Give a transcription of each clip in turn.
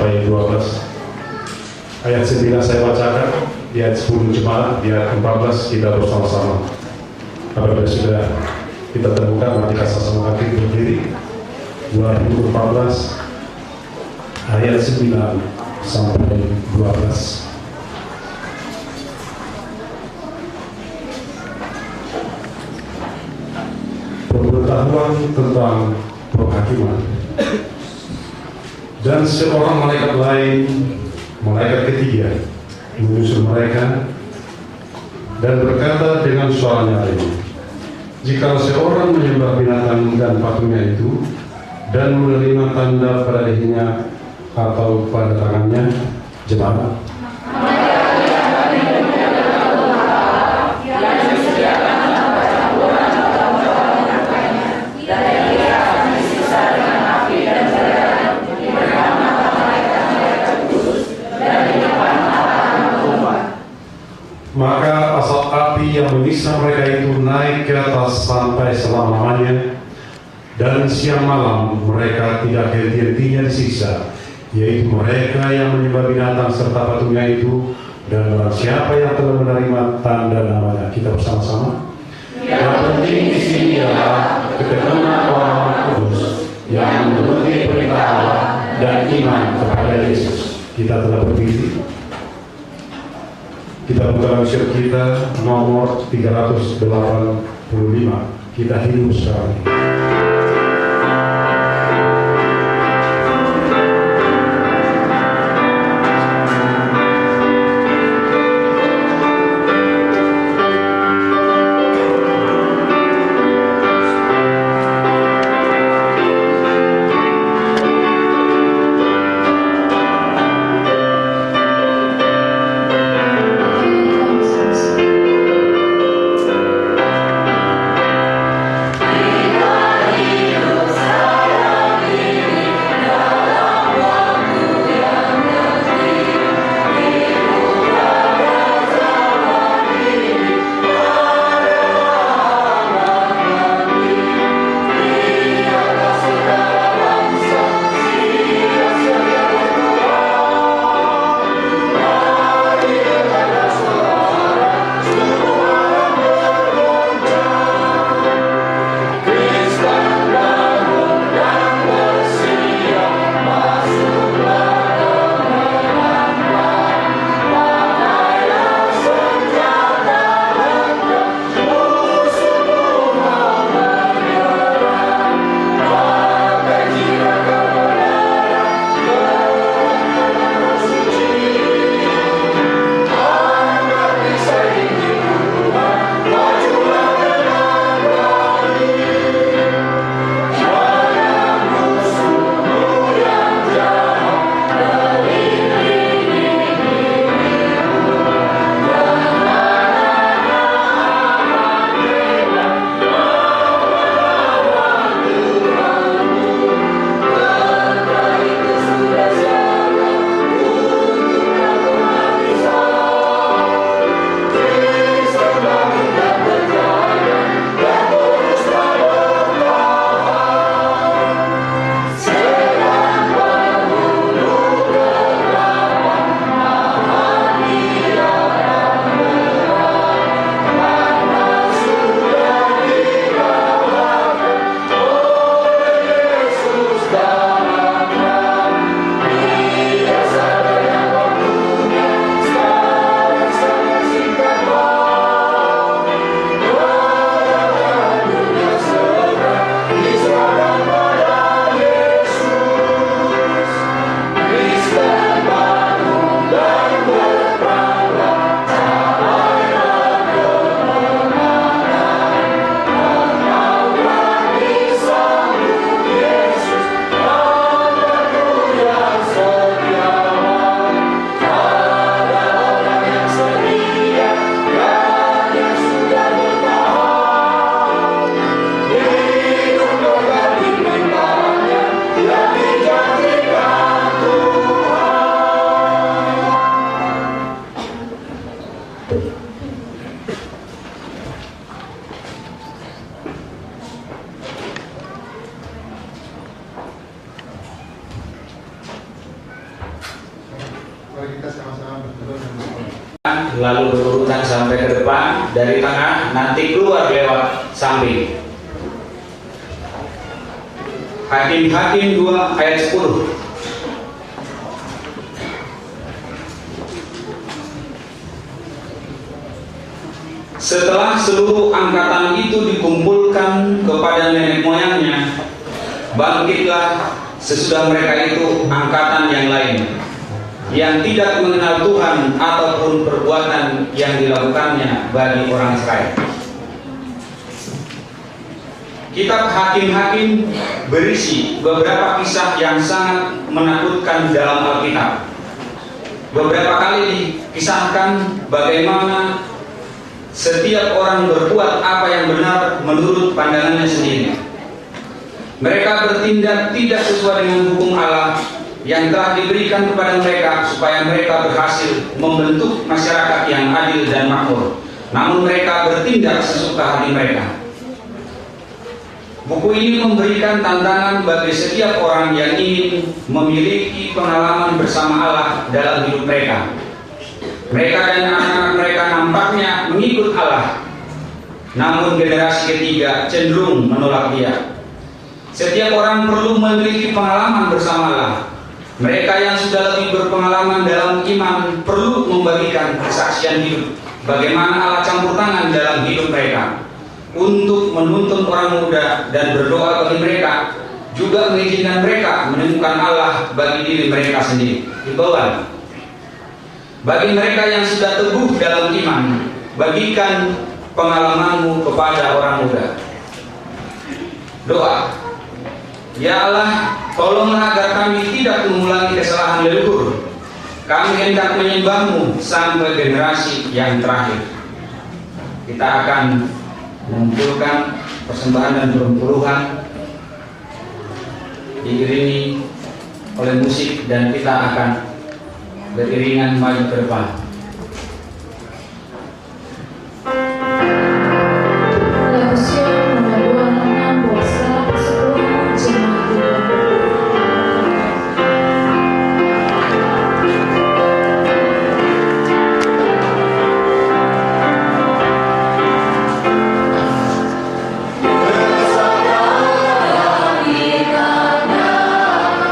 sampai 12. Ayat 9 saya bacakan, di ayat 10 jemaat, di ayat 14 kita bersama-sama. Apabila sudah kita temukan, mari kita sama-sama kaki berdiri. 2014 ayat 9 sampai 12. Pengetahuan tentang penghakiman. Dan seorang malaikat lain, malaikat ketiga, menyusul mereka dan berkata dengan suara nyaring, jika seorang menyembah binatang dan patungnya itu dan menerima tanda pada lehernya atau pada tangannya, jemaat, maka asap api yang menyiksa mereka itu naik ke atas sampai selama-lamanya, dan siang malam mereka tidak henti-hentinya disiksa, yaitu mereka yang menyembah binatang serta patungnya itu, dan barang siapa yang telah menerima tanda namanya. Kita bersama-sama. Yang penting di sini adalah ketekunan orang kudus yang menuruti perintah Allah dan iman kepada Yesus. Kita telah berdiri. Kita buka syur kita nomor 385. Kita hidup sekarang ini. Kita Mari kita sama-sama berdoa dan berdoa. Lalu berurutan sampai ke depan, dari tengah nanti keluar lewat samping. Hakim-Hakim 2 ayat 10. Setelah seluruh angkatan itu dikumpulkan kepada nenek moyangnya, bangkitlah sesudah mereka itu angkatan yang lain, yang tidak mengenal Tuhan ataupun perbuatan yang dilakukannya bagi orang Israel. Kitab Hakim-Hakim berisi beberapa kisah yang sangat menakutkan dalam Alkitab. Beberapa kali dikisahkan bagaimana setiap orang berbuat apa yang benar menurut pandangannya sendiri. Mereka bertindak tidak sesuai dengan hukum Allah yang telah diberikan kepada mereka supaya mereka berhasil membentuk masyarakat yang adil dan makmur. Namun mereka bertindak sesuka hati mereka. Buku ini memberikan tantangan bagi setiap orang yang ingin memiliki pengalaman bersama Allah dalam hidup mereka. Mereka dan anak-anak mereka nampaknya mengikut Allah, namun generasi ketiga cenderung menolak Dia. Setiap orang perlu memiliki pengalaman bersama Allah. Mereka yang sudah lebih berpengalaman dalam iman perlu membagikan kesaksian hidup bagaimana Allah campur tangan dalam hidup mereka untuk menuntun orang muda dan berdoa bagi mereka, juga mengizinkan mereka menemukan Allah bagi diri mereka sendiri. Himbauan bagi mereka yang sudah teguh dalam iman, bagikan pengalamanmu kepada orang muda. Doa. Ya Allah, tolonglah agar kami tidak mengulangi kesalahan leluhur. Kami hendak menyembah-Mu sampai generasi yang terakhir. Kita akan mengumpulkan persembahan dan perpuluhan diiringi oleh musik, dan kita akan beriringan maju ke depan.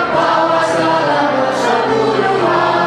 Bawa segala persetujuan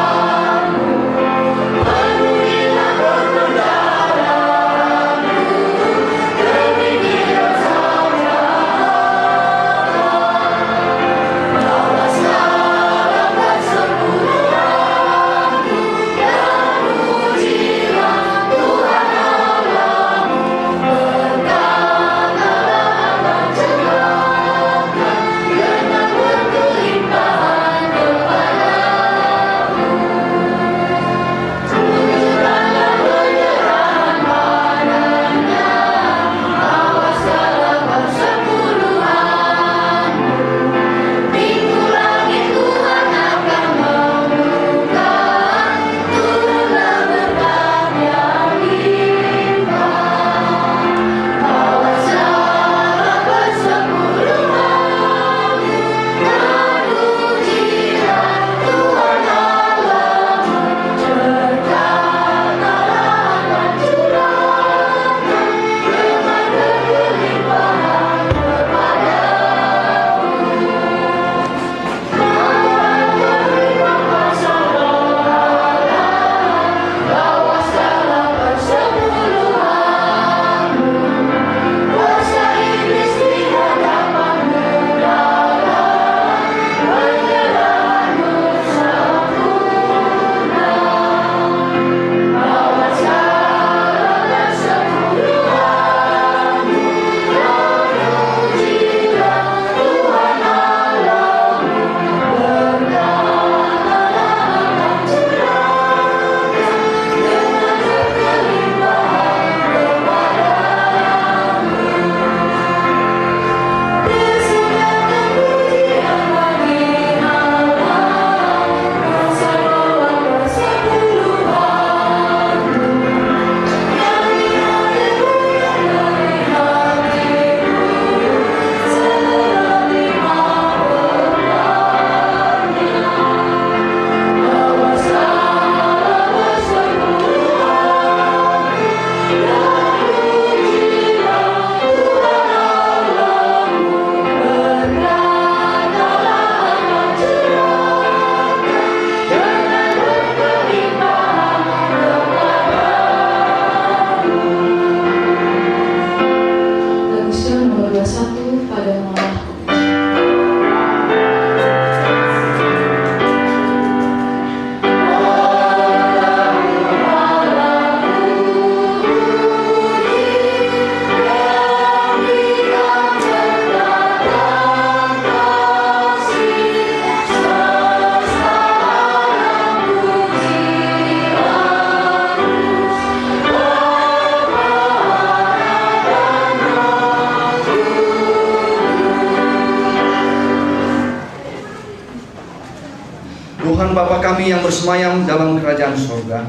kami yang bersemayam dalam kerajaan surga,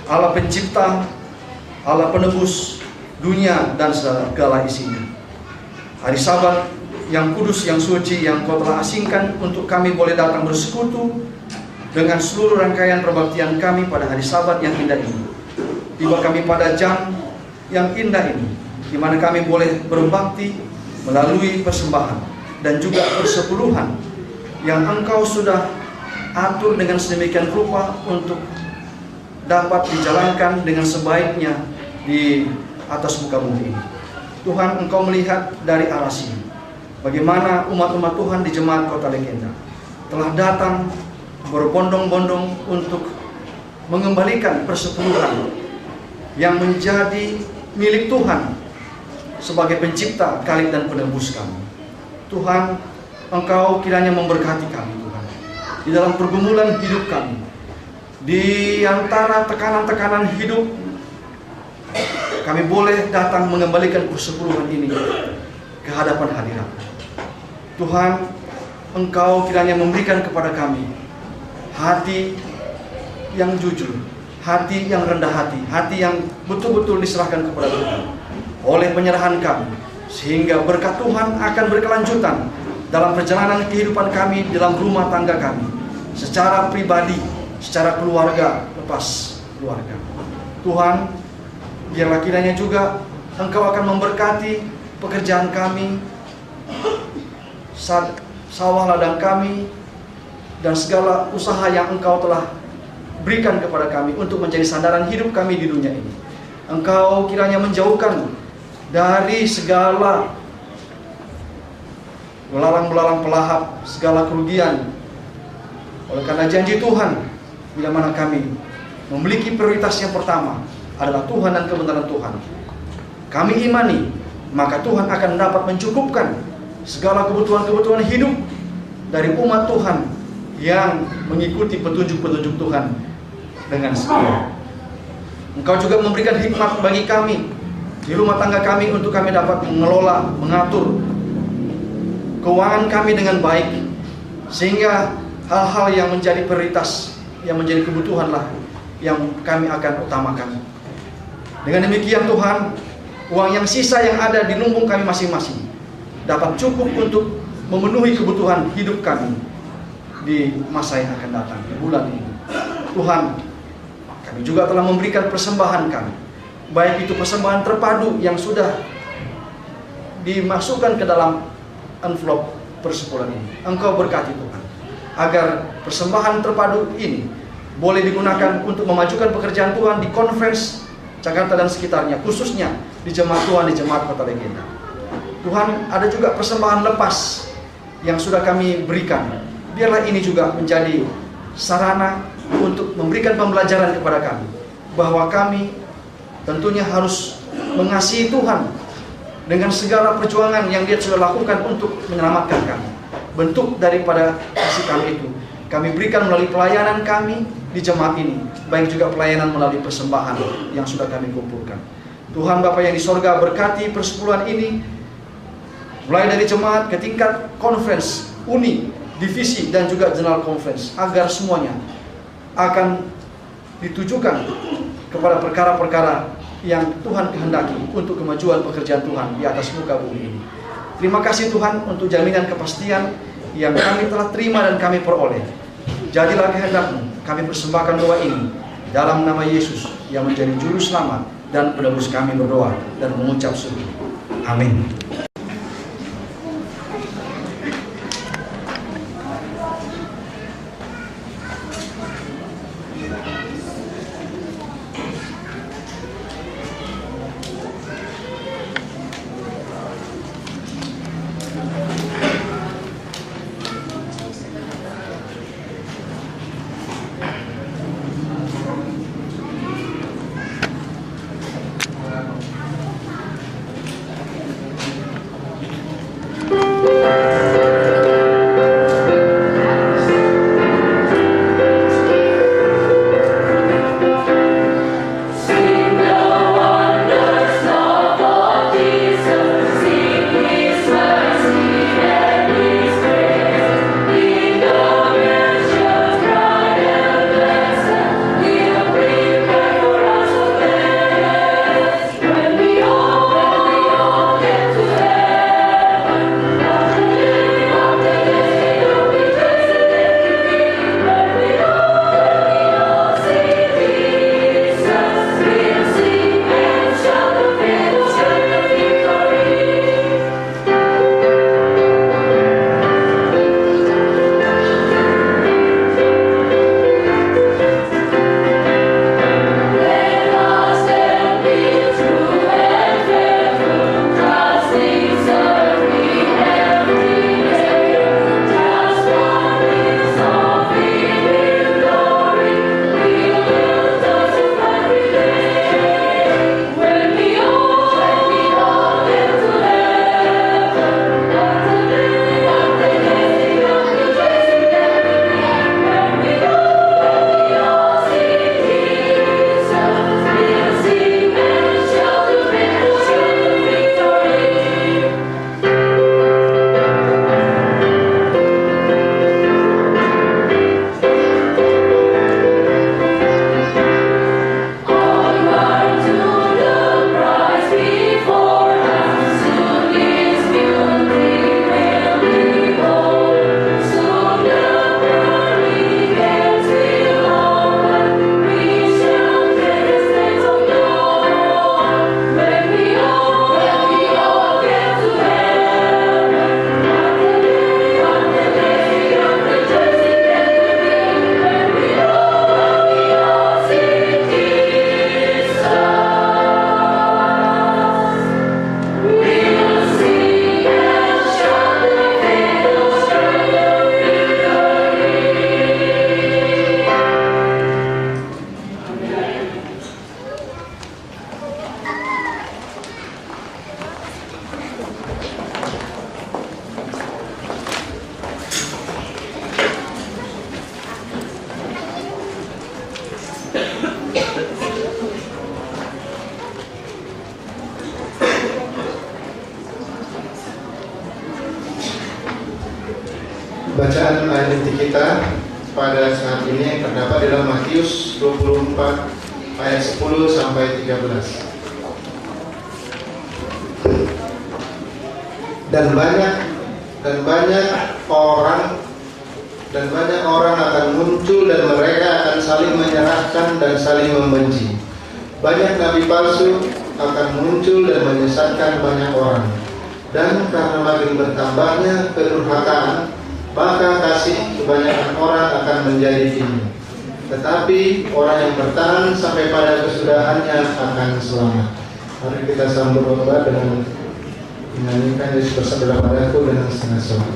Allah pencipta, Allah penebus dunia dan segala isinya. Hari Sabat yang kudus, yang suci, yang Kau telah asingkan untuk kami boleh datang bersekutu dengan seluruh rangkaian perbaktian kami pada hari Sabat yang indah ini. Tiba kami pada jam yang indah ini, di mana kami boleh berbakti melalui persembahan dan juga persepuluhan yang Engkau sudah atur dengan sedemikian rupa untuk dapat dijalankan dengan sebaiknya di atas muka bumi ini. Tuhan, Engkau melihat dari aras ini bagaimana umat-umat Tuhan di Jemaat Kota Legenda telah datang berbondong-bondong untuk mengembalikan persepuluhan yang menjadi milik Tuhan sebagai pencipta, Khalik dan penebus kami. Tuhan, Engkau kiranya memberkati kami, Tuhan, di dalam pergumulan hidup kami, di antara tekanan-tekanan hidup. Kami boleh datang mengembalikan persepuluhan ini ke hadapan hadirat Tuhan. Engkau kiranya memberikan kepada kami hati yang jujur, hati yang rendah hati, hati yang betul-betul diserahkan kepada Tuhan oleh penyerahan kami, sehingga berkat Tuhan akan berkelanjutan dalam perjalanan kehidupan kami, dalam rumah tangga kami, secara pribadi, secara keluarga, lepas keluarga. Tuhan, biarlah kiranya juga Engkau akan memberkati pekerjaan kami, sawah ladang kami, dan segala usaha yang Engkau telah berikan kepada kami untuk menjadi sandaran hidup kami di dunia ini. Engkau kiranya menjauhkan dari segala belalang-belalang pelahap, segala kerugian. Oleh karena janji Tuhan, bila mana kami memiliki prioritas yang pertama adalah Tuhan dan kebenaran Tuhan, kami imani, maka Tuhan akan dapat mencukupkan segala kebutuhan-kebutuhan hidup dari umat Tuhan yang mengikuti petunjuk-petunjuk Tuhan dengan setia. Engkau juga memberikan hikmat bagi kami di rumah tangga kami untuk kami dapat mengelola, mengatur keuangan kami dengan baik, sehingga hal-hal yang menjadi prioritas, yang menjadi kebutuhanlah yang kami akan utamakan. Dengan demikian Tuhan, uang yang sisa yang ada di lumbung kami masing-masing dapat cukup untuk memenuhi kebutuhan hidup kami di masa yang akan datang, di bulan ini. Tuhan, kami juga telah memberikan persembahan kami, baik itu persembahan terpadu yang sudah dimasukkan ke dalam envelope persepuluhan ini. Engkau berkati Tuhan, agar persembahan terpadu ini boleh digunakan untuk memajukan pekerjaan Tuhan di Conference Jakarta dan sekitarnya, khususnya di jemaat Tuhan di Jemaat Kota Legenda. Tuhan, ada juga persembahan lepas yang sudah kami berikan. Biarlah ini juga menjadi sarana untuk memberikan pembelajaran kepada kami, bahwa kami tentunya harus mengasihi Tuhan dengan segala perjuangan yang Dia sudah lakukan untuk menyelamatkan kami. Bentuk daripada kasih kami itu kami berikan melalui pelayanan kami di jemaat ini, baik juga pelayanan melalui persembahan yang sudah kami kumpulkan. Tuhan Bapa yang di sorga, berkati persepuluhan ini, mulai dari jemaat ke tingkat conference, uni, divisi, dan juga general conference, agar semuanya akan ditujukan kepada perkara-perkara yang Tuhan kehendaki untuk kemajuan pekerjaan Tuhan di atas muka bumi ini. Terima kasih Tuhan untuk jaminan kepastian yang kami telah terima dan kami peroleh. Jadilah kehendak-Mu, kami persembahkan doa ini dalam nama Yesus yang menjadi juru selamat dan penebus kami, berdoa dan mengucap syukur. Amin. Bacaan ayat inti kita pada saat ini terdapat dalam Matius 24 ayat 10 sampai 13. Dan banyak orang akan muncul dan mereka akan saling menyerahkan dan saling membenci. Banyak nabi palsu akan muncul dan menyesatkan banyak orang. Dan karena makin bertambahnya kedurhakaan, maka kasih kebanyakan orang akan menjadi tinggi. Tetapi orang yang bertahan sampai pada kesudahannya akan selamat. Mari kita sambut khotbah dengan menyanyikan Yesus bersabda padaku dengan setengah suara.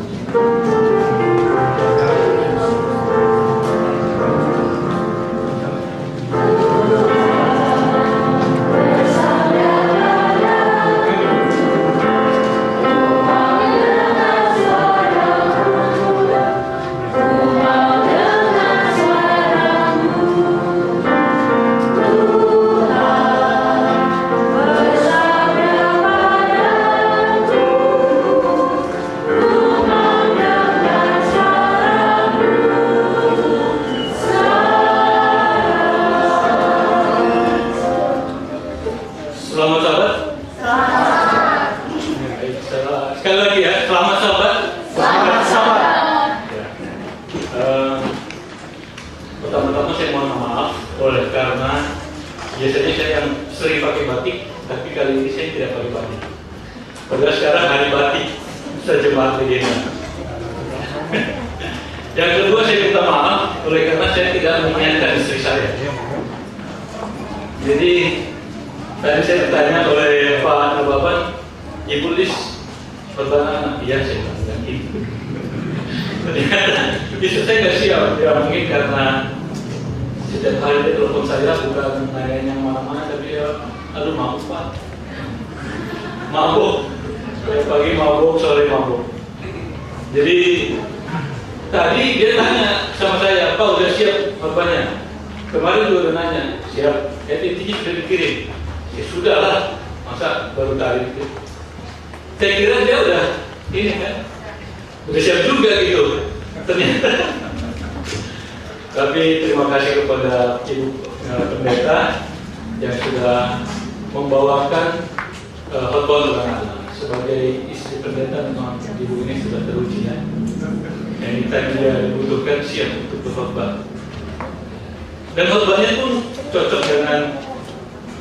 Dan khotbahnya pun cocok dengan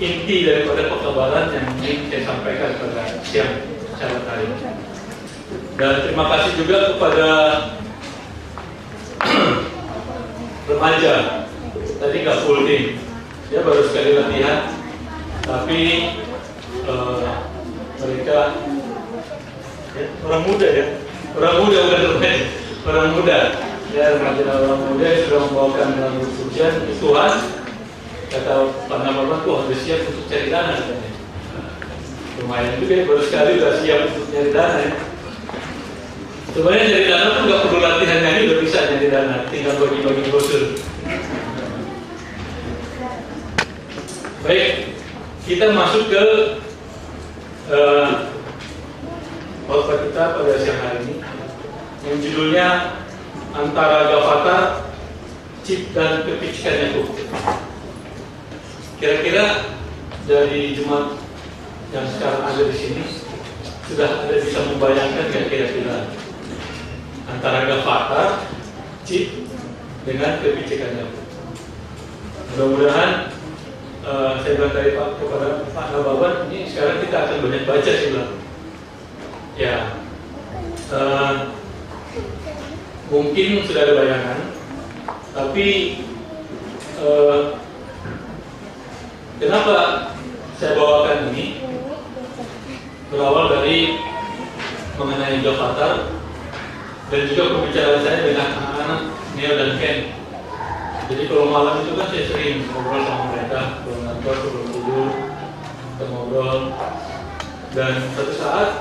inti daripada pekabaran yang ingin saya sampaikan pada siang sahabat hari ini. Dan terima kasih juga kepada remaja. Tadi nggak full tim, dia baru sekali latihan, tapi mereka orang muda ya, orang muda bukan remaja, orang muda. Ya, remaja dan orang muda sudah membawakan lagu pujian Tuhan. Kata Pak Nababan tuh harus siap untuk cari dana katanya. Lumayan juga ya, baru sekali sudah siap untuk cari dana ya. Sebenarnya cari dana pun nggak perlu latihan nyanyi, udah bisa cari dana, tinggal bagi-bagi brosur. Baik, kita masuk ke khotbah kita pada siang hari ini yang judulnya Antara Gavatar, Cip dan Kepicikan Yakub. Kira-kira dari jemaat yang sekarang ada di sini sudah ada bisa membayangkan nggak kira-kira antara Gavatar, Cip dengan Kepicikan Yakub? Mudah-mudahan saya bilang dari kepada Pak Nababan, ini sekarang kita akan banyak baca sih bilang. Ya, mungkin sudah ada bayangan, tapi kenapa saya bawakan ini? Berawal dari mengenai Gavatar dan juga pembicaraan saya dengan anak-anak Neo dan Ken. Jadi kalau malam itu kan saya sering ngobrol sama mereka, belum ngantor, belum tidur, kita ngobrol. Dan suatu saat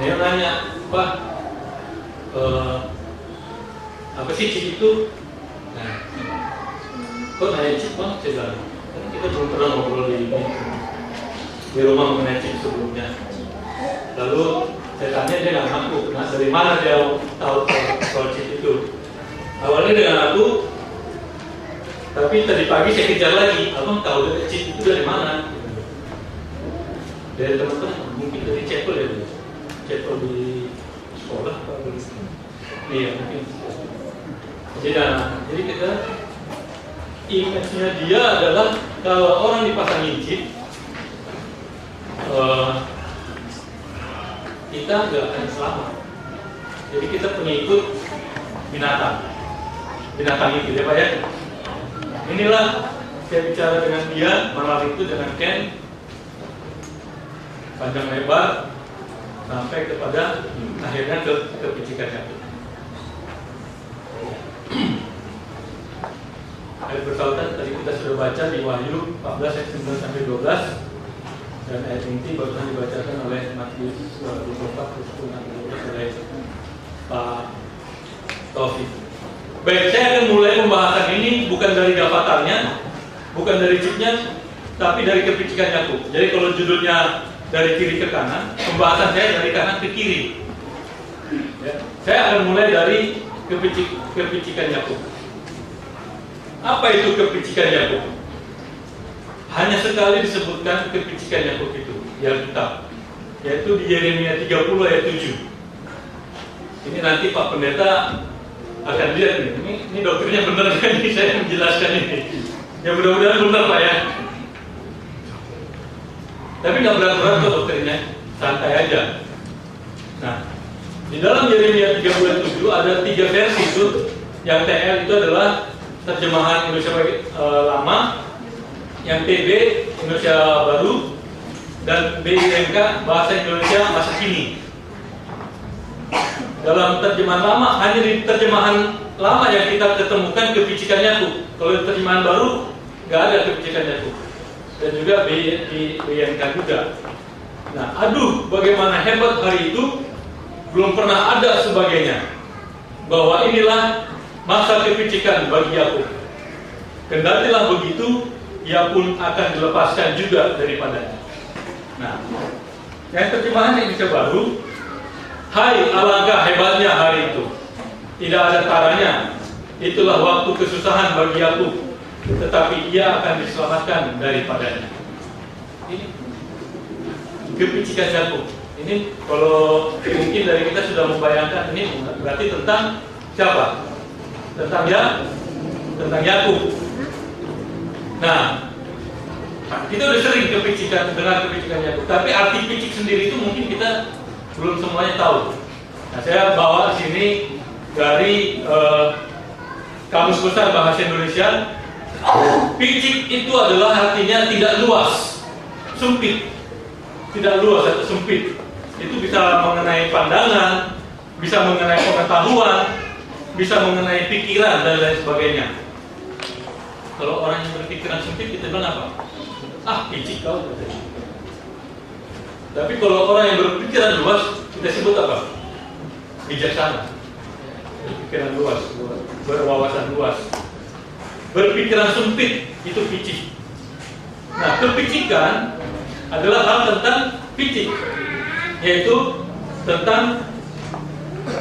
Neo nanya, Pak, apa sih Cip itu? Nah, kok naik chip bang? Saya bilang, kan kita belum pernah ngobrol di rumah mengenai chip sebelumnya. Lalu saya tanya, dia nggak ngaku. Nah, dari mana dia tahu soal chip itu? Awalnya dia nggak ngaku, tapi tadi pagi saya kejar lagi. Abang tahu dari chip itu dari mana? Dari teman-teman, mungkin dari Cepel ya, Cepel di sekolah apa gitu. Iya mungkin. Jadi kita image-nya dia adalah kalau orang dipasangin chip, kita nggak akan selamat. Jadi kita pengikut binatang itu ya Pak ya. Inilah saya bicara dengan dia malam itu dengan Ken, panjang lebar sampai kepada akhirnya ke picikannya. Ayat bersautan tadi kita sudah baca di Wahyu 14 ayat 9 sampai 12, dan ayat inti barusan dibacakan oleh Matius 24 oleh Pak Taufik. Baik, saya akan mulai pembahasan ini bukan dari daftarnya, bukan dari chipnya, tapi dari kepicikan Yakub. Jadi kalau judulnya dari kiri ke kanan, pembahasan saya dari kanan ke kiri. Ya. Saya akan mulai dari kepicikan Yakub. Apa itu kepicikan Yakub? Hanya sekali disebutkan kepicikan Yakub itu di Alkitab, yaitu di Yeremia 30 ayat 7. Ini nanti Pak Pendeta akan lihat nih. Ini dokternya benar kan? Ini saya menjelaskan ini. Ya mudah-mudahan benar Pak ya. Tapi nggak berat-berat kok dokternya, santai aja. Nah, di dalam Yeremia 30 ayat 7 ada 3 versi itu. Yang TL itu adalah terjemahan Indonesia lama, yang TB Indonesia baru, dan BINK bahasa Indonesia masa kini. Dalam terjemahan lama, hanya di terjemahan lama yang kita ketemukan kepicikan Yakub. Kalau di terjemahan baru nggak ada kepicikan Yakub, dan juga di BINK juga. Nah, aduh, bagaimana hebat hari itu, belum pernah ada sebagainya. Bahwa inilah masa kepicikan bagi Yakub. Kendatilah begitu, ia pun akan dilepaskan juga daripadanya. Nah, yang terjemahan Indonesia baru, hai alangkah hebatnya hari itu, tidak ada taranya. Itulah waktu kesusahan bagi Yakub, tetapi ia akan diselamatkan daripadanya. Ini kepicikan Yakub. Ini kalau mungkin dari kita sudah membayangkan, ini berarti tentang siapa? Tentang Yakub. Nah, kita udah sering dengar kepicikan Yakub, tapi arti picik sendiri itu mungkin kita belum semuanya tahu. Nah, saya bawa sini dari Kamus Besar Bahasa Indonesia. Picik itu adalah artinya tidak luas, sempit. Tidak luas atau sempit. Itu bisa mengenai pandangan, bisa mengenai pengetahuan, bisa mengenai pikiran dan lain sebagainya. Kalau orang yang berpikiran sempit, kita bilang apa? Ah, picik kau. Tapi kalau orang yang berpikiran luas, kita sebut apa? Bijaksana. Berpikiran luas, berwawasan luas. Berpikiran sempit, itu picik. Nah, kepicikan adalah hal tentang picik, yaitu tentang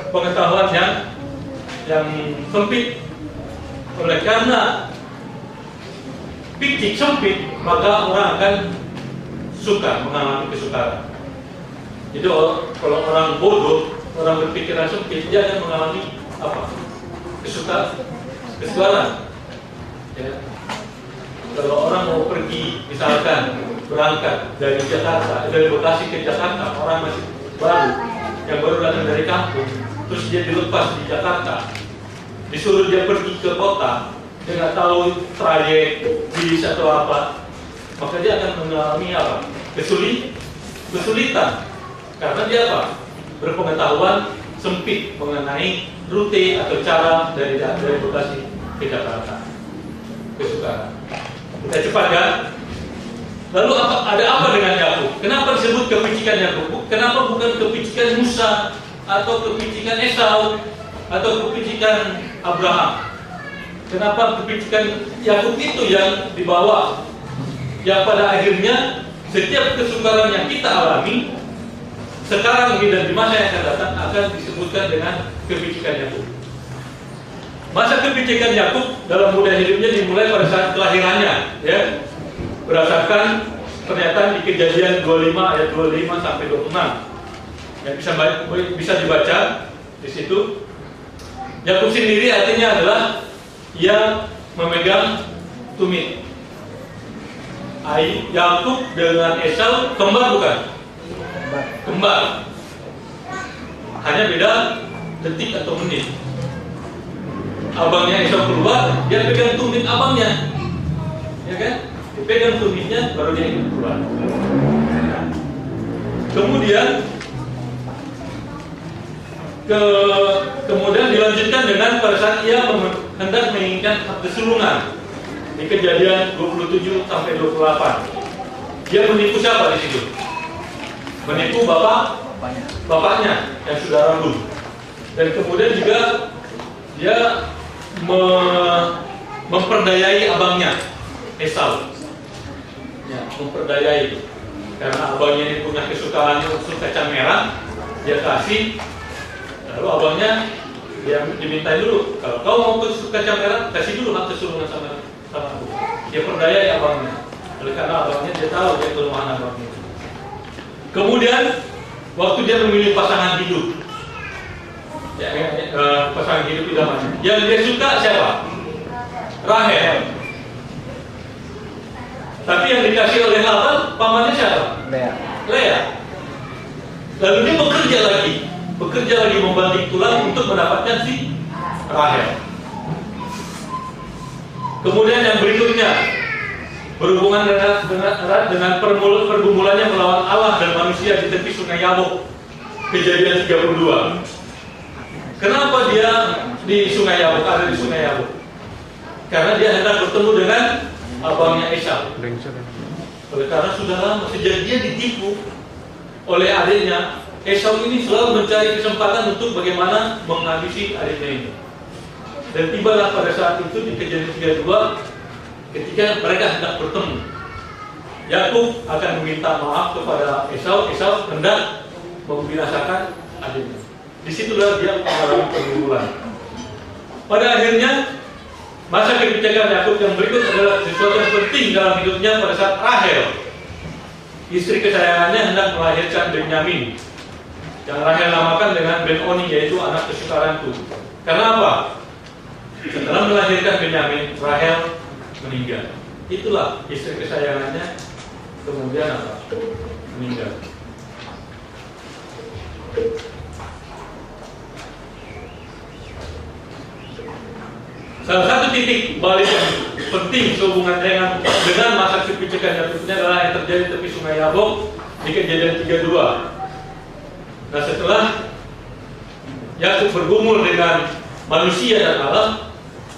pengetahuan yang sempit. Oleh karena picik sempit, maka orang akan suka mengalami kesukaran. Jadi kalau orang bodoh, orang berpikiran sempit, dia akan mengalami apa? Kesukaran. Ya. Kalau orang mau pergi, misalkan berangkat dari Bekasi ke Jakarta, orang masih baru, yang baru datang dari kampung, terus dia dilepas di Jakarta, disuruh dia pergi ke kota, dia nggak tahu trayek, bis atau apa, maka dia akan mengalami apa? Kesulitan, karena dia apa? Berpengetahuan sempit mengenai rute atau cara dari Bekasi ke Jakarta. Kesukaran. Kita cepat kan? Lalu ada apa dengan Yakub? Kenapa disebut kepicikan Yakub? Kenapa bukan kepicikan Musa atau kepicikan Esau atau kepicikan Abraham? Kenapa kepicikan Yakub itu yang dibawa? Yang pada akhirnya setiap kesukaran yang kita alami sekarang ini dan di masa yang akan datang akan disebutkan dengan kepicikan Yakub. Masa kepicikan Yakub dalam budaya hidupnya dimulai pada saat kelahirannya, ya. Berdasarkan pernyataan di Kejadian 25 ayat 25 sampai 26. Yang bisa dibaca di situ. Yakub sendiri artinya adalah ia memegang tumit. Yakub dengan Esau kembar bukan? Kembar. Hanya beda detik atau menit. Abangnya Esau keluar, dia pegang tumit abangnya, ya kan? Dia pegang tumitnya, baru dia ingin keluar. Kemudian dilanjutkan dengan pada saat ia hendak menginginkan kesulungan di Kejadian 27 sampai 28. Dia menipu siapa di situ? Menipu bapaknya yang sudah rambut. Dan kemudian juga dia memperdayai abangnya Esau. Ya, memperdayai karena abangnya ini punya kesukaan untuk kacang merah, dia kasih. Lalu abangnya dia diminta dulu, kalau kau mau kacang merah, kasih dulu hak kesulungan sama aku. Dia perdayai abangnya. Oleh karena abangnya dia tahu dia kelemahan abangnya. Kemudian waktu dia memilih pasangan hidup, pasangan hidup idamannya, yang dia suka siapa? Rahel. Tapi yang dikasih oleh Laban pamannya siapa? Lea. Lalu dia bekerja lagi membanting tulang untuk mendapatkan si Rahel. Kemudian yang berikutnya berhubungan dengan pergumulannya melawan Allah dan manusia di tepi Sungai Yabok, Kejadian 32. Kenapa dia di Sungai Yabok, ada di Sungai Yabok? Karena dia hendak bertemu dengan abangnya Esau. Oleh karena sudah lama sejak dia ditipu oleh adiknya, Esau ini selalu mencari kesempatan untuk bagaimana menghabisi adiknya ini. Dan tibalah pada saat itu di Kejadian 32 ketika mereka hendak bertemu. Yakub akan meminta maaf kepada Esau. Esau hendak membinasakan adiknya. Disitulah dia mengalami pergumulan. Pada akhirnya masa kebijakan Yakub yang berikut adalah sesuatu yang penting dalam hidupnya pada saat Rahel, istri kesayangannya, hendak melahirkan Benyamin, yang Rahel namakan dengan Ben-Oni, yaitu anak kesukaranku. Karena apa? Setelah melahirkan Benyamin, Rahel meninggal. Itulah istri kesayangannya kemudian apa? Meninggal. Salah satu titik balik yang penting sehubungan dengan masa kebijakan Yakubnya adalah yang terjadi tepi Sungai Yabok di Kejadian 32. Nah, setelah Yakub bergumul dengan manusia dan Allah,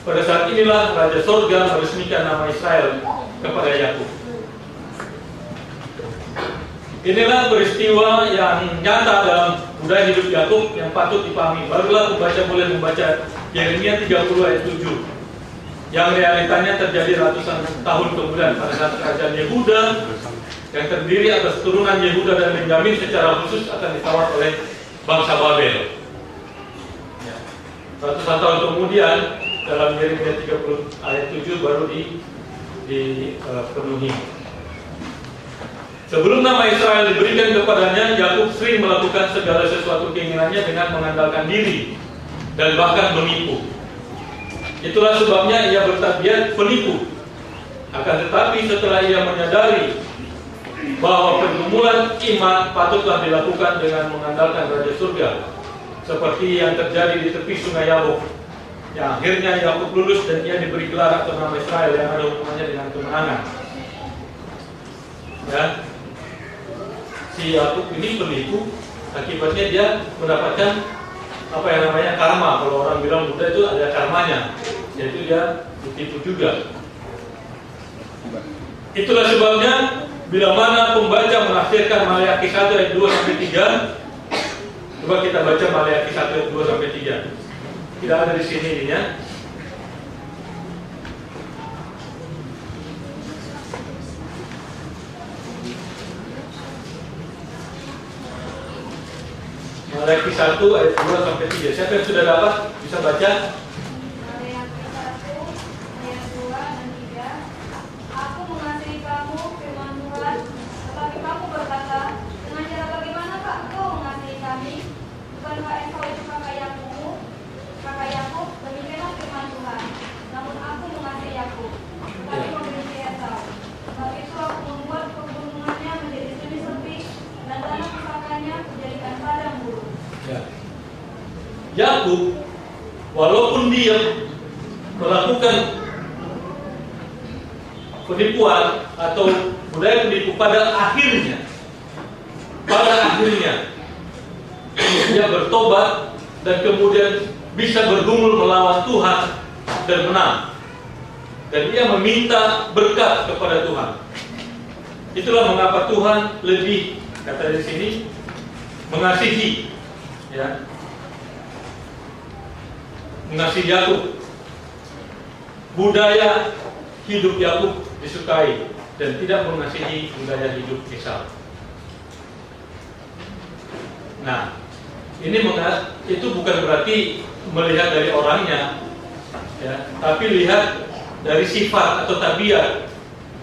pada saat inilah Raja Sorga meresmikan nama Israel kepada Yakub. Inilah peristiwa yang nyata dalam budaya hidup Yakub yang patut dipahami. Barulah boleh membaca Yeremia 30 ayat 7, yang realitanya terjadi ratusan tahun kemudian pada saat kerajaan Yehuda yang terdiri atas turunan Yehuda dan Benyamin secara khusus akan ditawar oleh bangsa Babel. Ratusan tahun kemudian dalam Yeremia 30 ayat 7 baru dipenuhi. Sebelum nama Israel diberikan kepadanya, Yakub sering melakukan segala sesuatu keinginannya dengan mengandalkan diri dan bahkan menipu. Itulah sebabnya ia bertabiat penipu. Akan tetapi setelah ia menyadari bahwa pergumulan iman patutlah dilakukan dengan mengandalkan Raja Surga, seperti yang terjadi di tepi Sungai Yabok, yang akhirnya Yakub lulus dan ia diberi gelar atau nama Israel yang ada hubungannya dengan kemenangan. Ya, si Yakub ini penipu, akibatnya dia mendapatkan apa yang namanya karma. Kalau orang bilang Buddha itu ada karmanya, yaitu dia ditipu juga. Itulah sebabnya bila mana pembaca menafsirkan Maleakhi 1 ayat 2 sampai 3, coba kita baca Maleakhi 1 ayat 2 sampai 3. Tidak ada di sini ini ya. Maleakhi 1 ayat 2 sampai 3. Siapa yang sudah dapat bisa baca? Maleakhi 1 ayat 2 dan 3. Aku mengasihi kamu, firman Tuhan, tetapi kamu berkata, dengan cara bagaimanakah engkau mengasihi kami? Bukankah Esau itu kakak Yakub? Demikianlah firman Tuhan. Namun aku mengasihi Yakub, tetapi membenci Esau. Sebab itu aku membuat pegunungannya menjadi semi sepi dan tanah pusakanya menjadikan padang gurun. Ya. Yakub, walaupun dia melakukan penipuan atau budaya penipu, pada akhirnya dia bertobat dan kemudian bisa bergumul melawan Tuhan dan menang. Dan dia meminta berkat kepada Tuhan. Itulah mengapa Tuhan lebih, kata di sini, mengasihi, ya, mengasihi Yakub. Budaya hidup Yakub disukai dan tidak mengasihi budaya hidup Esau. Nah, ini itu bukan berarti melihat dari orangnya, ya, tapi lihat dari sifat atau tabiat,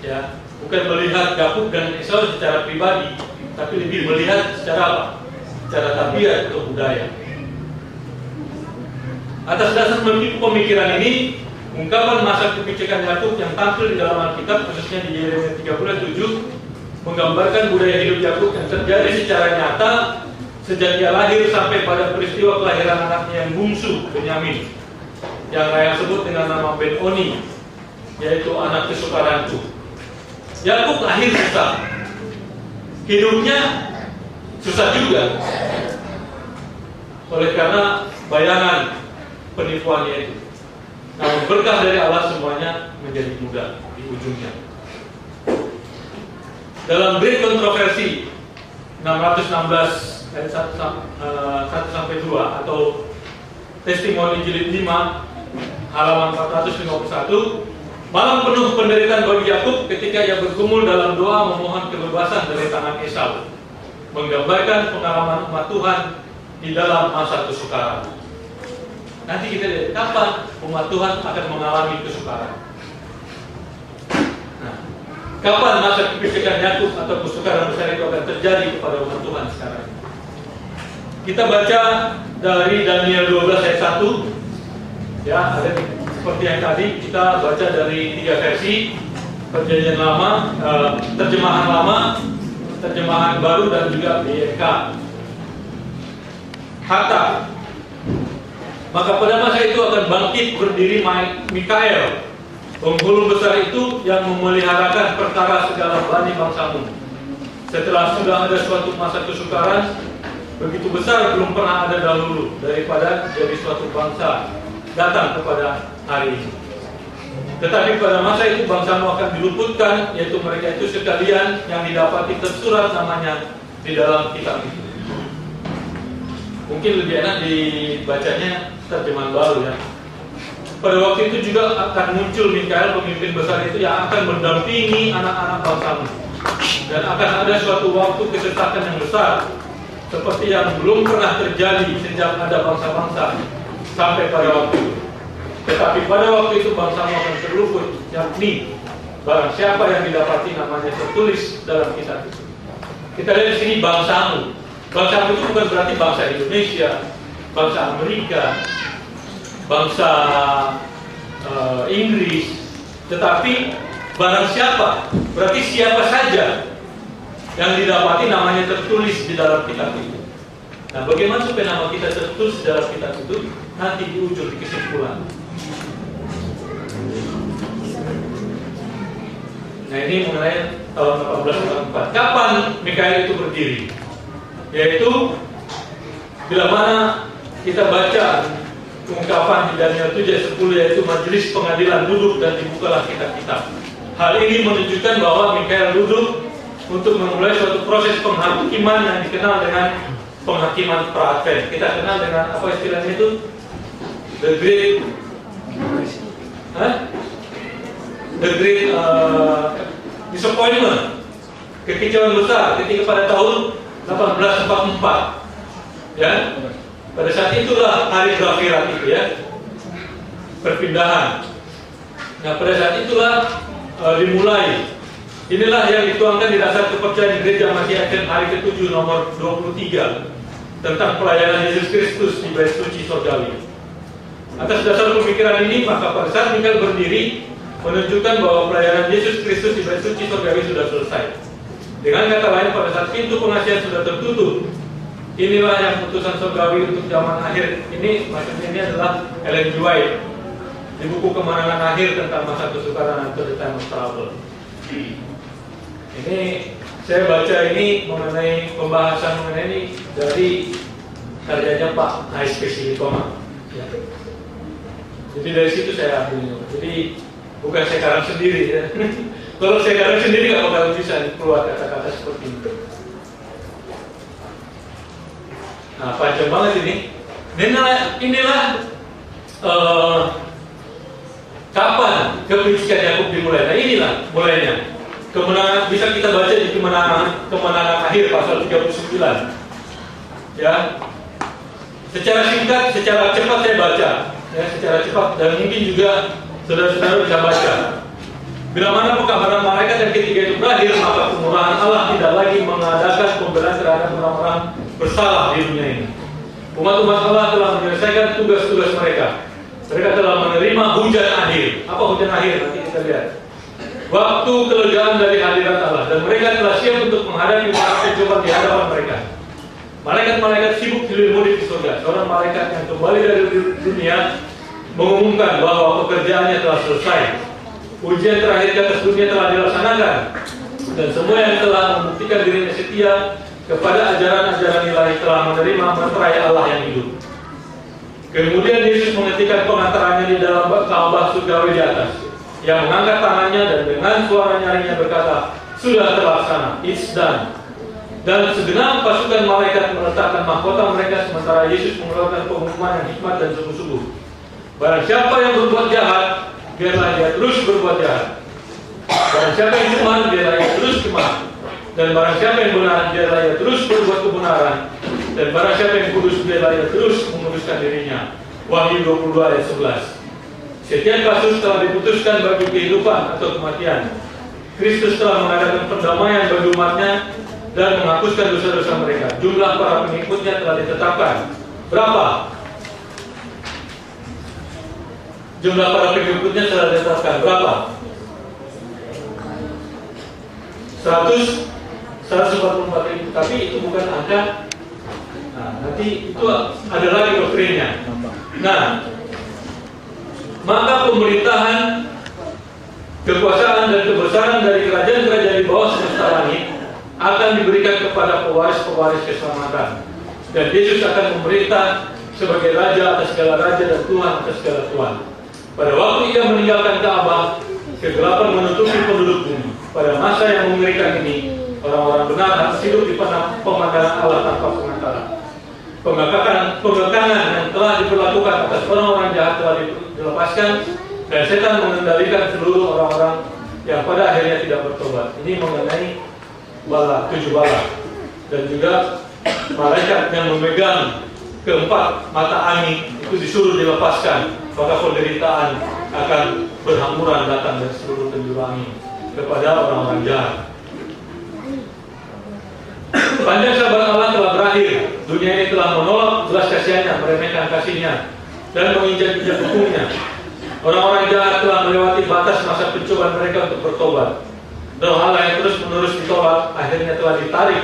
ya, bukan melihat Yakub dan Esau secara pribadi, tapi lebih melihat secara apa? Secara tabiat atau budaya. Atas dasar pemikiran ini, ungkapan masa kebijakan Yakub yang tampil di dalam Alkitab, khususnya di Yeremia 13:7, menggambarkan budaya hidup Yakub yang terjadi secara nyata sejak dia lahir sampai pada peristiwa kelahiran anaknya yang bungsu, Benyamin, yang saya sebut dengan nama Ben-Oni, yaitu anak kesukaranku. Yakub lahir susah, hidupnya susah juga, oleh karena bayangan penipuannya itu. Namun berkah dari Allah semuanya menjadi mudah di ujungnya. Dalam Great Kontroversi 616 ayat 1-2 atau Testimoni Jilid 5 halaman 451, malam penuh penderitaan bagi Yakub ketika ia bergumul dalam doa memohon kebebasan dari tangan Esau, menggambarkan pengalaman umat Tuhan di dalam masa kesukaran. Nanti kita lihat kapan umat Tuhan akan mengalami kesukaran. Nah, kapan masa kebijakan Yakub atau kesukaran besar itu akan terjadi kepada umat Tuhan sekarang? Kita baca dari Daniel 12 ayat 1. Ya, ada seperti yang tadi kita baca dari 3 versi, Perjanjian Lama, terjemahan lama, terjemahan baru, dan juga BMK. Hatta. Maka pada masa itu akan bangkit berdiri Mikael, penghulu besar itu yang memeliharakan perkara segala bani bangsamu. Setelah sudah ada suatu masa kesukaran begitu besar belum pernah ada dahulu, daripada jadi suatu bangsa datang kepada hari ini. Tetapi pada masa itu bangsamu akan diluputkan, yaitu mereka itu sekalian yang didapati tersurat namanya di dalam kitab itu. Mungkin lebih enak dibacanya terjemahan baru, ya. Pada waktu itu juga akan muncul Mikael, pemimpin besar itu, yang akan mendampingi anak-anak bangsamu. Dan akan ada suatu waktu kesesatan yang besar, seperti yang belum pernah terjadi sejak ada bangsa-bangsa sampai pada waktu itu. Tetapi pada waktu itu bangsamu akan terluput, yakni barang siapa yang didapati namanya tertulis dalam kitab itu. Kita lihat di sini bangsamu. Bangsamu itu bukan berarti bangsa Indonesia, bangsa Amerika, bangsa Inggris, tetapi barang siapa, berarti siapa saja yang didapati namanya tertulis di dalam kitab itu. Nah, bagaimana supaya nama kita tertulis di dalam kitab itu? Nanti di ujung, di kesimpulan. Nah, ini mengenai tahun 1844. Kapan Mikael itu berdiri? Yaitu bila mana kita baca ungkapan di Daniel 7:10, yaitu majelis pengadilan duduk dan dibukalah kitab-kitab. Hal ini menunjukkan bahwa Mikael duduk untuk memulai suatu proses penghakiman yang dikenal dengan penghakiman pra-advent. Kita kenal dengan apa istilahnya itu? The Great Disappointment, kekecewaan besar ketika pada tahun 1844. Ya, pada saat itulah hari Ghafirat itu ya, perpindahan. Nah, pada saat itulah dimulai. Inilah yang dituangkan di dasar kepercayaan Gereja Masih Akhir hari ke-7 nomor 23 tentang pelayanan Yesus Kristus di Bait Suci Surgawi. Atas dasar pemikiran ini, maka pada saat Mikael berdiri menunjukkan bahwa pelayanan Yesus Kristus di Bait Suci Surgawi sudah selesai. Dengan kata lain, pada saat pintu pengasihan sudah tertutup, inilah yang putusan surgawi untuk zaman akhir. Ini maksudnya ini adalah Ellen G. White di buku Kemenangan Akhir tentang masa kesukaran atau The Time of Trouble. Ini saya baca ini mengenai pembahasan mengenai ini dari karyanya Pak H.S. Silikoma. Ya. Jadi dari situ saya ambil. Jadi bukan saya karang sendiri ya. Kalau saya karang sendiri nggak bakal bisa keluar kata-kata seperti itu. Nah, panjang banget ini. Inilah kapan kepenicikan Yakub dimulai. Nah, inilah mulainya. Kemenangan bisa kita baca di kemenangan akhir pasal 39. Ya. Secara singkat, secara cepat saya baca. Ya, secara cepat dan mungkin juga saudara-saudara bisa baca. Bila mana pekabaran malaikat yang ketiga itu berakhir, maka kemurahan Allah tidak lagi mengadakan pembelaan terhadap orang-orang bersalah di dunia ini. Umat-umat Allah telah menyelesaikan tugas-tugas mereka. Mereka telah menerima hujan akhir. Apa hujan akhir? Nanti kita lihat. Waktu kelegaan dari hadirat Allah, dan mereka telah siap untuk menghadapi masa pencobaan di hadapan mereka. Malaikat-malaikat sibuk dililit di surga. Seorang malaikat yang kembali dari dunia mengumumkan bahwa pekerjaannya telah selesai. Ujian terakhir di atas dunia telah dilaksanakan, dan semua yang telah membuktikan dirinya setia kepada ajaran-ajaran ilahi telah menerima meterai Allah yang hidup. Kemudian Yesus menghentikan pengantarannya di dalam Ka'bah surgawi di atas, yang mengangkat tangannya dan dengan suara nyaringnya berkata, "Sudah terlaksana, it's done." Dan segenap pasukan malaikat meletakkan mahkota mereka sementara Yesus mengeluarkan pengumuman yang hikmat dan sungguh-sungguh. Barang siapa yang berbuat jahat, biarlah dia terus berbuat jahat. Barang siapa yang cemar, biarlah dia terus cemar. Dan barang siapa yang benar, biarlah dia terus berbuat kebenaran. Dan barang siapa yang kudus, biarlah dia terus menguduskan dirinya. Wahyu 22 ayat 11. Setiap kasus telah diputuskan bagi kehidupan atau kematian. Kristus telah mengadakan pendamaian bagi umatnya dan menghapuskan dosa-dosa mereka. Jumlah para pengikutnya telah ditetapkan. Berapa? Jumlah para pengikutnya telah ditetapkan. Berapa? 144 ribu. Tapi itu bukan angka. Nah, nanti itu ada lagi doktrinnya. Nah, maka pemerintahan, kekuasaan dan kebesaran dari kerajaan-kerajaan di bawah semesta langit akan diberikan kepada pewaris-pewaris keselamatan. Dan Yesus akan memerintah sebagai Raja atas segala raja dan Tuhan atas segala Tuhan. Pada waktu ia meninggalkan Ka'bah, kegelapan menutupi penduduk bumi. Pada masa yang mengerikan ini, orang-orang benar harus hidup di pemandangan Allah tanpa pengantara. Pengekangan yang telah diberlakukan atas orang-orang jahat telah dilepaskan, dan setan mengendalikan seluruh orang-orang yang pada akhirnya tidak bertobat. Ini mengenai bala, 7 bala, dan juga malaikat yang memegang keempat mata angin itu disuruh dilepaskan, maka penderitaan akan berhamburan datang dari seluruh penjuru angin kepada orang-orang jahat. Panjang sabar Allah telah berakhir. Dunia ini telah menolak belas kasihannya, meremehkan kasihnya, dan menginjak-injak hukumnya. Orang-orang jahat telah melewati batas masa pencobaan mereka untuk bertobat. Dan hal yang terus-menerus ditolak akhirnya telah ditarik.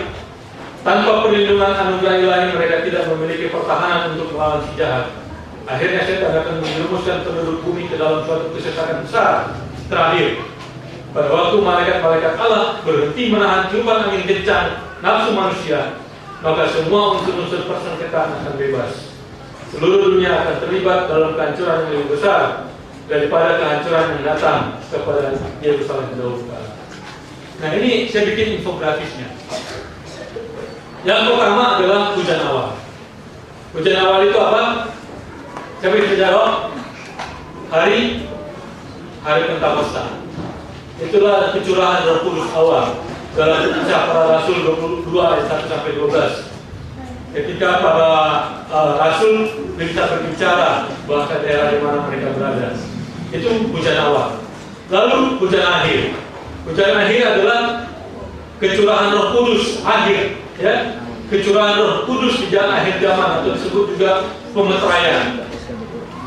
Tanpa perlindungan anugerah ilahi, mereka tidak memiliki pertahanan untuk melawan si jahat. Akhirnya setan akan menjerumuskan penduduk bumi ke dalam suatu kesesatan besar. Terakhir, pada waktu malaikat-malaikat Allah berhenti menahan tiupan angin kencang nafsu manusia, maka semua unsur-unsur persengketaan akan bebas. Seluruh dunia akan terlibat dalam kehancuran yang lebih besar daripada kehancuran yang datang kepada Yerusalem dahulu. Nah, ini saya bikin infografisnya. Yang pertama adalah hujan awal. Hujan awal itu apa? Siapa yang bisa jawab? Hari Pentakosta. Itulah kecurahan Roh Kudus awal dalam Kisah Para Rasul 22 ayat 1-12. ketika para rasul bisa berbicara bahasa daerah di mana mereka berada. Itu hujan awal. Lalu hujan akhir. Hujan akhir adalah kecurahan Roh Kudus akhir, ya. Kecurahan Roh Kudus di akhir zaman, atau disebut juga pemeteraian.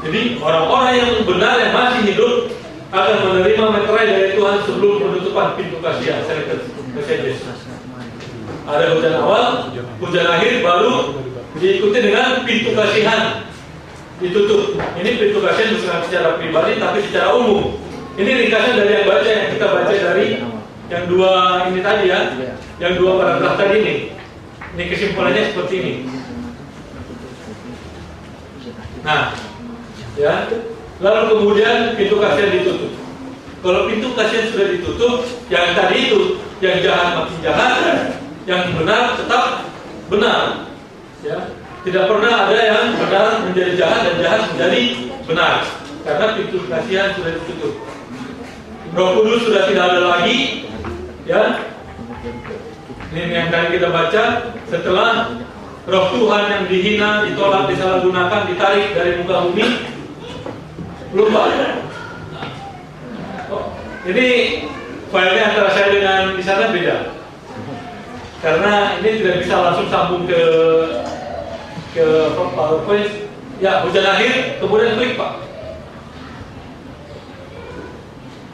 Jadi orang-orang yang benar yang masih hidup akan menerima meterai dari Tuhan sebelum penutupan pintu kasihan. Ada hujan awal, hujan akhir, baru diikuti dengan pintu kasihan ditutup. Ini pintu kasihan bukan secara pribadi tapi secara umum. Ini ringkasan dari yang kita baca dari yang dua ini tadi, ya, yang dua paragraf tadi ini. Ini kesimpulannya seperti ini. Nah, ya, lalu kemudian pintu kasihan ditutup. Kalau pintu kasihan sudah ditutup, yang tadi itu, yang jahat makin jahat, yang benar tetap benar. Ya, tidak pernah ada yang benar menjadi jahat dan jahat menjadi benar, karena pintu kasihan sudah ditutup. Roh Kudus sudah tidak ada lagi, ya. Ini yang tadi kita baca, setelah Roh Tuhan yang dihina, ditolak, disalahgunakan, ditarik dari muka bumi, lupa. Ini filenya antara saya dengan di sana beda, karena ini tidak bisa langsung sambung ke PowerPoint. Ya, hujan akhir, kemudian klik, Pak.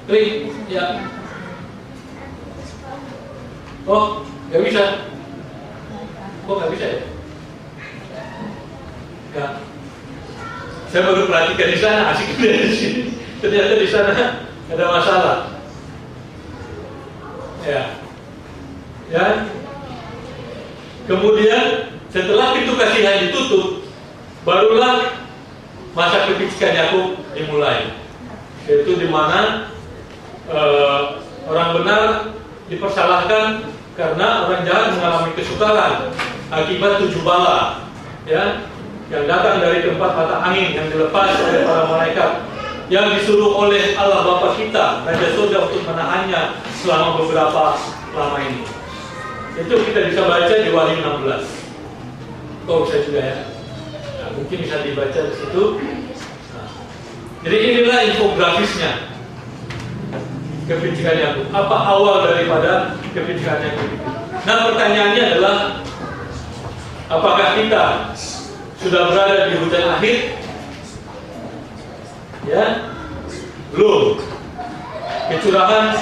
Klik, ya. Oh, nggak bisa. Kok nggak bisa ya? Nggak. Saya baru perhatikan di sana, asik di sini. Ternyata di sana ada masalah. Ya. Ya. Kemudian setelah pintu kasihan ditutup, barulah masa kepicikan Yakub dimulai. Yaitu di mana orang benar dipersalahkan karena orang jahat mengalami kesukaran akibat 7 bala, ya, yang datang dari keempat mata angin yang dilepas oleh para malaikat, yang disuruh oleh Allah Bapa kita, Raja Surga, untuk menahannya selama beberapa lama ini. Itu kita bisa baca di Wahyu 16. Oh, bisa juga, ya. Nah, mungkin bisa dibaca di situ. Nah, jadi inilah infografisnya kepicikan Yakub. Apa awal daripada kepicikan Yakub? Nah, pertanyaannya adalah, apakah kita sudah berada di hujan akhir? Ya, belum. Kecurahan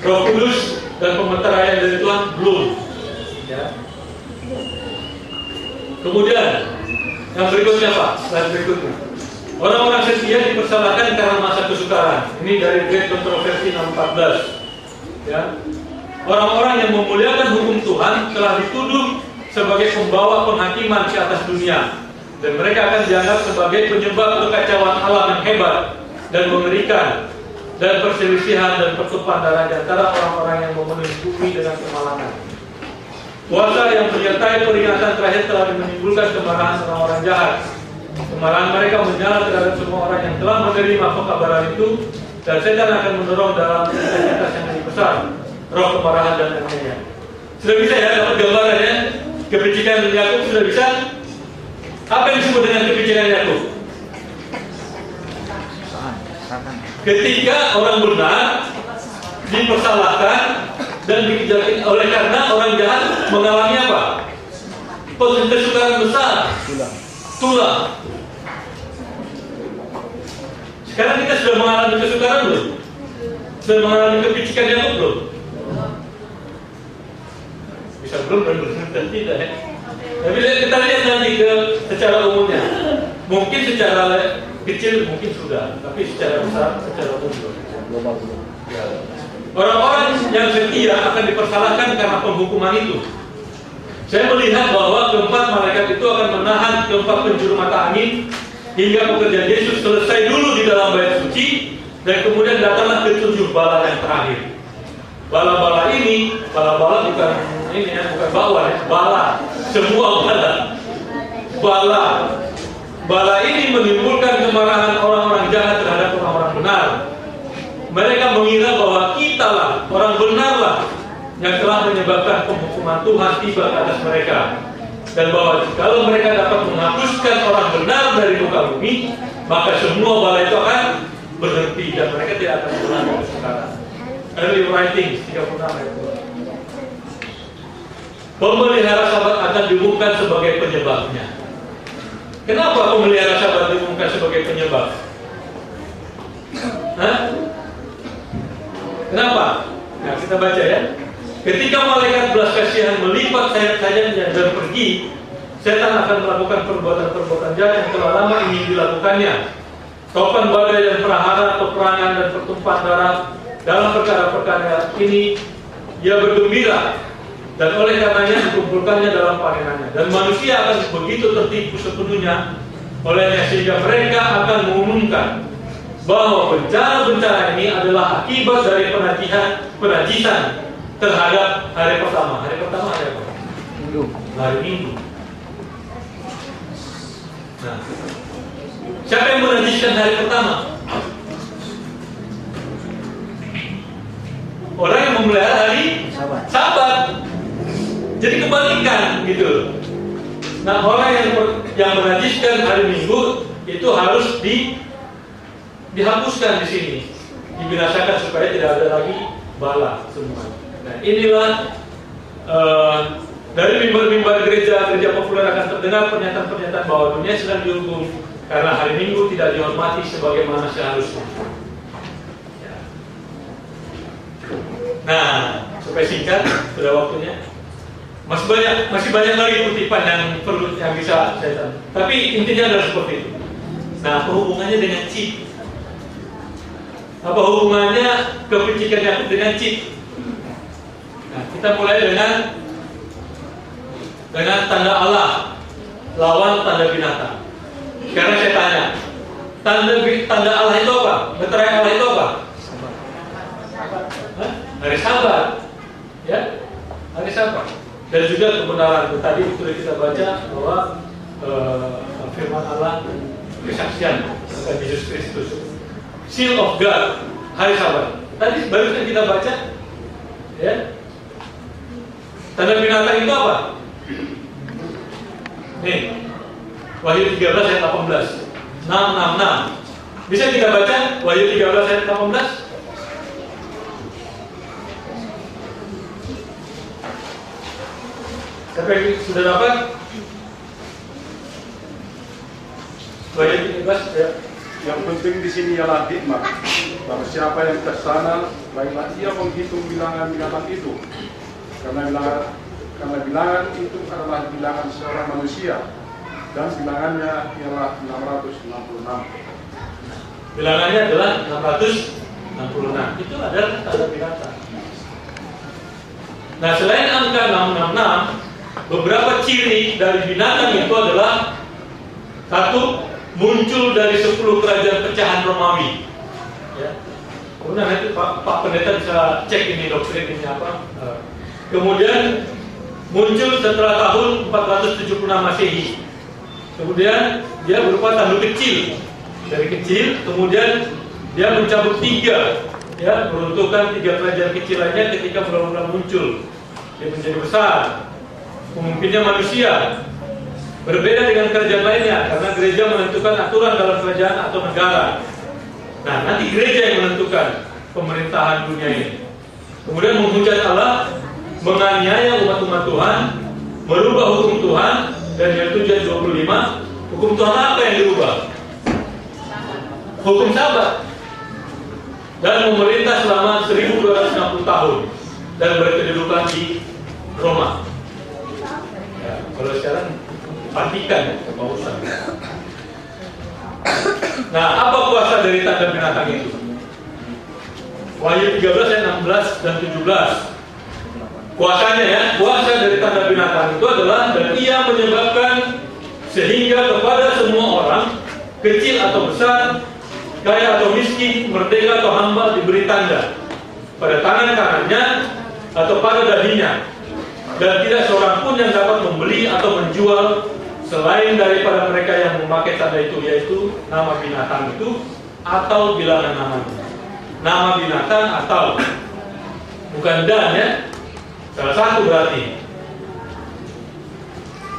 Roh Kudus dan pemeteraian dari Tuhan belum. Ya. Kemudian yang berikutnya, Pak, slide berikutnya. Orang-orang setia dipersalahkan karena masa kesukaran. Ini dari Great Controversy 614. Ya. Orang-orang yang memuliakan hukum Tuhan telah dituduh sebagai pembawa penghakiman ke atas dunia, dan mereka akan dianggap sebagai penyebab kekacauan alam yang hebat dan mengerikan, dan perselisihan dan pertumpahan darah di antara orang-orang yang memenuhi bumi dengan kemalangan. Puasa yang menyertai peringatan terakhir telah menimbulkan kemarahan orang-orang jahat. Kemarahan mereka menyala terhadap semua orang yang telah menerima pekabaran itu, dan setan akan mendorong dalam intensitas yang lebih besar roh kemarahan dan aniaya. Sudah bisa, ya, dapat gambarannya? Kepicikan Yakub sudah bisa. Apa yang disebut dengan kepicikan Yakub? Ketika orang benar dipersalahkan dan dikejar oleh karena orang jahat mengalami apa? Kesukaran besar. Tulah. Sekarang kita sudah mengalami kesukaran belum? Sudah mengalami kepicikan Yakub belum? Bisa belum dan tidak, ya. Tapi kita lihat nanti secara umumnya. Mungkin secara kecil mungkin sudah, tapi secara besar, secara umum belum. Orang-orang yang setia akan dipersalahkan karena penghukuman itu. Saya melihat bahwa keempat malaikat itu akan menahan keempat penjuru mata angin hingga pekerjaan Yesus selesai dulu di dalam bait suci, dan kemudian datanglah ke-7 bala yang terakhir. Bala-bala ini, bala-bala bukan ini, ya, bukan bawah, ya, bala, semua bala. Bala ini menimbulkan kemarahan orang-orang jahat terhadap orang-orang benar. Mereka mengira bahwa kita lah, orang benar lah, yang telah menyebabkan penghukuman Tuhan tiba ke atas mereka. dan bahwa kalau mereka dapat menghapuskan orang benar dari muka bumi, maka semua bala itu akan berhenti dan mereka tidak akan pulang dari sekarang. Early writings 36 ayat 2. Pemelihara Sabat akan diumumkan sebagai penyebabnya. Kenapa pemelihara Sabat diumumkan sebagai penyebab? Hah? Kenapa? Nah, kita baca ya. Ketika malaikat belas kasihan melipat sayap-sayapnya dan pergi, setan akan melakukan perbuatan-perbuatan jahat yang telah lama ingin dilakukannya. Topan badai dan prahara, peperangan dan pertumpahan darah. Dalam perkara-perkara ini ia bergembira, dan oleh karenanya dikumpulkannya dalam panenannya. Dan manusia akan begitu tertipu sepenuhnya olehnya sehingga mereka akan mengumumkan bahwa bencana-bencana ini adalah akibat dari penajisan terhadap hari pertama. Hari pertama hari apa? Minggu. Hari Minggu. Nah, siapa yang menajiskan hari pertama? Orang yang memelihara hari Sabat. Jadi kebalikan gitu. Nah, orang yang menajiskan hari Minggu itu harus dihapuskan di sini, dibinasakan supaya tidak ada lagi bala semua. Nah, inilah dari mimbar-mimbar gereja populer akan terdengar pernyataan-pernyataan bahwa dunia sedang dihukum karena hari Minggu tidak dihormati sebagaimana seharusnya. Ya. Nah, supaya singkat, sudah waktunya. Masih banyak lagi kutipan yang bisa saya tahu. Tapi intinya adalah seperti itu. Nah, apa hubungannya dengan chip? Apa hubungannya kepicikan Yakub dengan chip? Nah, kita mulai dengan tanda Allah lawan tanda binatang. Sekarang saya tanya, tanda Allah itu apa? Meterai Allah itu apa? Hari Sabat, ya, hari Sabat. Dan juga kebenaran. Tadi sudah kita baca bahwa firman Allah, kesaksian tentang Yesus Kristus, Seal of God, hari Sabat. Tadi barusan kita baca, ya. Tanda binatang itu apa? Nih, Wahyu 13 ayat 18. 666. Bisa kita baca Wahyu 13 ayat 18? Siapa yang sudah dapat? Wahyu 13 ya. Yang penting di sini ialah hikmat. Barang siapa yang tersana, baiklah ia menghitung bilangan binatang itu. Karena bilangan itu adalah bilangan seorang manusia, dan bilangannya ialah 666. Bilangannya adalah 666. Itu adalah tanda binatang. Nah, selain angka 666, beberapa ciri dari binatang itu adalah: satu, muncul dari 10 kerajaan pecahan Romawi. Ya. Kemudian nanti Pak Pendeta bisa cek ini doktrin ini apa. Kemudian muncul setelah tahun 476 Masehi. Kemudian dia berupa tanduk kecil. Dari kecil, kemudian dia mencabut 3, ya, meruntuhkan 3 kerajaan kecil lainnya ketika benar-benar muncul. Dia menjadi besar. Pemimpinnya manusia. Berbeda dengan kerajaan lainnya, karena gereja menentukan aturan dalam kerajaan atau negara. Nah, nanti gereja yang menentukan pemerintahan dunia ini. Kemudian menghujat Allah, menganiaya umat-umat Tuhan, merubah hukum Tuhan, dan yang 25, hukum Tuhan apa yang dirubah? Hukum Sabat. Dan memerintah selama 1260 tahun dan berkedudukan di Roma. Ya, kalau sekarang Vatikan, kepausan. Nah, apa kuasa dari tanda binatang itu? Wahyu 13 ayat 16 dan 17. Kuasanya, ya, kuasa dari tanda binatang itu adalah, dan ia menyebabkan sehingga kepada semua orang, kecil atau besar, kaya atau miskin, merdeka atau hamba, diberi tanda pada tangan kanannya atau pada dahinya, dan tidak seorang pun yang dapat membeli atau menjual selain daripada mereka yang memakai tanda itu, yaitu nama binatang itu atau bilangan namanya. Nama binatang atau, bukan dan, ya, salah satu berarti.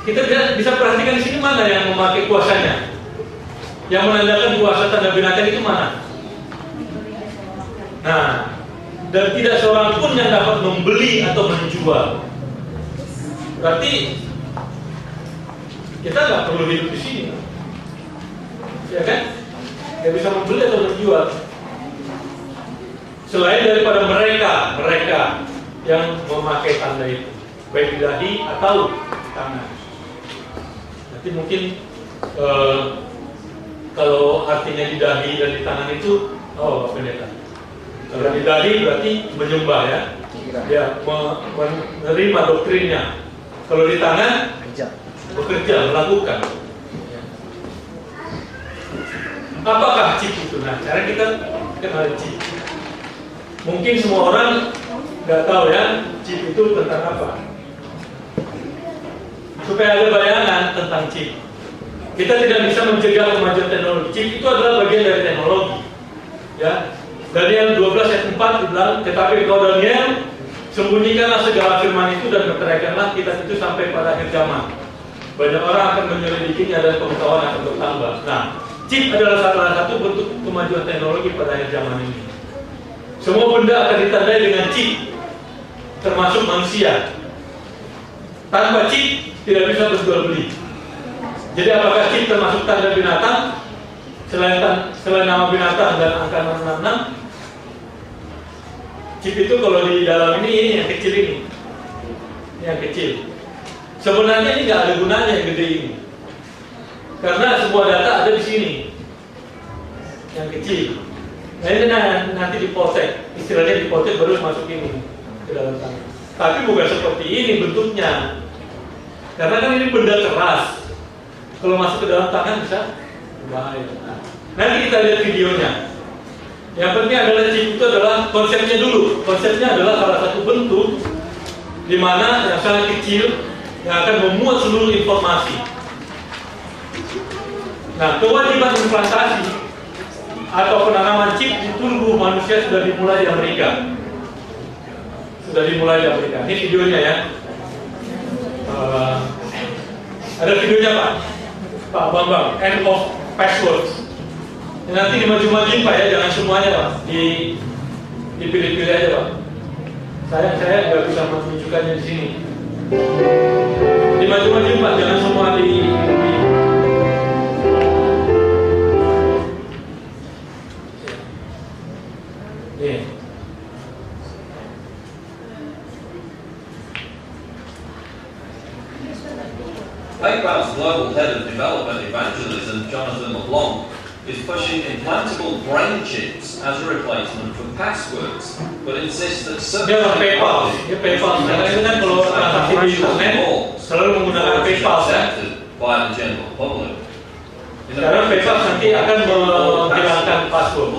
kita bisa perhatikan di sini mana yang memakai kuasanya, yang menandakan kuasa tanda binatang itu mana. Nah, dan tidak seorang pun yang dapat membeli atau menjual. Berarti kita nggak perlu hidup di sini, ya kan? Nggak bisa membeli atau menjual selain daripada mereka yang memakai tanda itu, baik di dahi atau tangan. Nanti mungkin kalau artinya di dahi dan di tangan itu, oh pendeta. Kalau di dahi berarti menyembah ya, dia menerima doktrinnya. Kalau di tangan bekerja, melakukan. Apakah chip itu? Nah, cara kita kenal chip. Mungkin semua orang nggak tahu ya, chip itu tentang apa. Supaya ada bayangan tentang chip. Kita tidak bisa mencegah kemajuan teknologi. Chip itu adalah bagian dari teknologi. Ya. Daniel 12 ayat 4 dibilang, tetapi engkau Daniel, sembunyikanlah segala firman itu dan berteriakkanlah kitab itu sampai pada akhir zaman. Banyak orang akan menyelidikinya dan pengetahuan akan bertambah. Nah, chip adalah salah satu bentuk kemajuan teknologi pada akhir zaman ini. Semua benda akan ditandai dengan chip, termasuk manusia. Tanpa chip tidak bisa berjual beli. Jadi apakah chip termasuk tanda binatang? Selain nama binatang dan angka 666, chip itu kalau di dalam ini yang kecil ini, yang kecil. Sebenarnya ini nggak ada gunanya yang gede ini, karena semua data ada di sini, yang kecil. Nah ini nanti dipotret, istilahnya dipotret baru masuk ini ke dalam tangan. Tapi bukan seperti ini bentuknya, karena kan ini benda keras. Kalau masuk ke dalam tangan bisa berbahaya. Nanti kita lihat videonya. Yang penting adalah chip itu adalah konsepnya dulu. Konsepnya adalah salah satu bentuk di mana yang sangat kecil yang akan memuat seluruh informasi. Nah, kewajiban implantasi atau penanaman chip di tubuh manusia sudah dimulai di Amerika. Ini videonya ya. Ada videonya Pak Bambang, end of passwords. Nanti dimaju-majuin Pak ya, jangan semuanya Pak, dipilih-pilih aja Pak. Saya nggak bisa menunjukkannya di sini. Dimaju-majuin Pak, jangan semua PayPal's global head of development evangelism, Jonathan LeBlanc, is pushing implantable brain chips as a replacement for passwords, but insists that certain PayPal. Karena itu kan kalau transaksi di internet selalu menggunakan PayPal ya. by the general public. Sekarang PayPal nanti akan menghilangkan password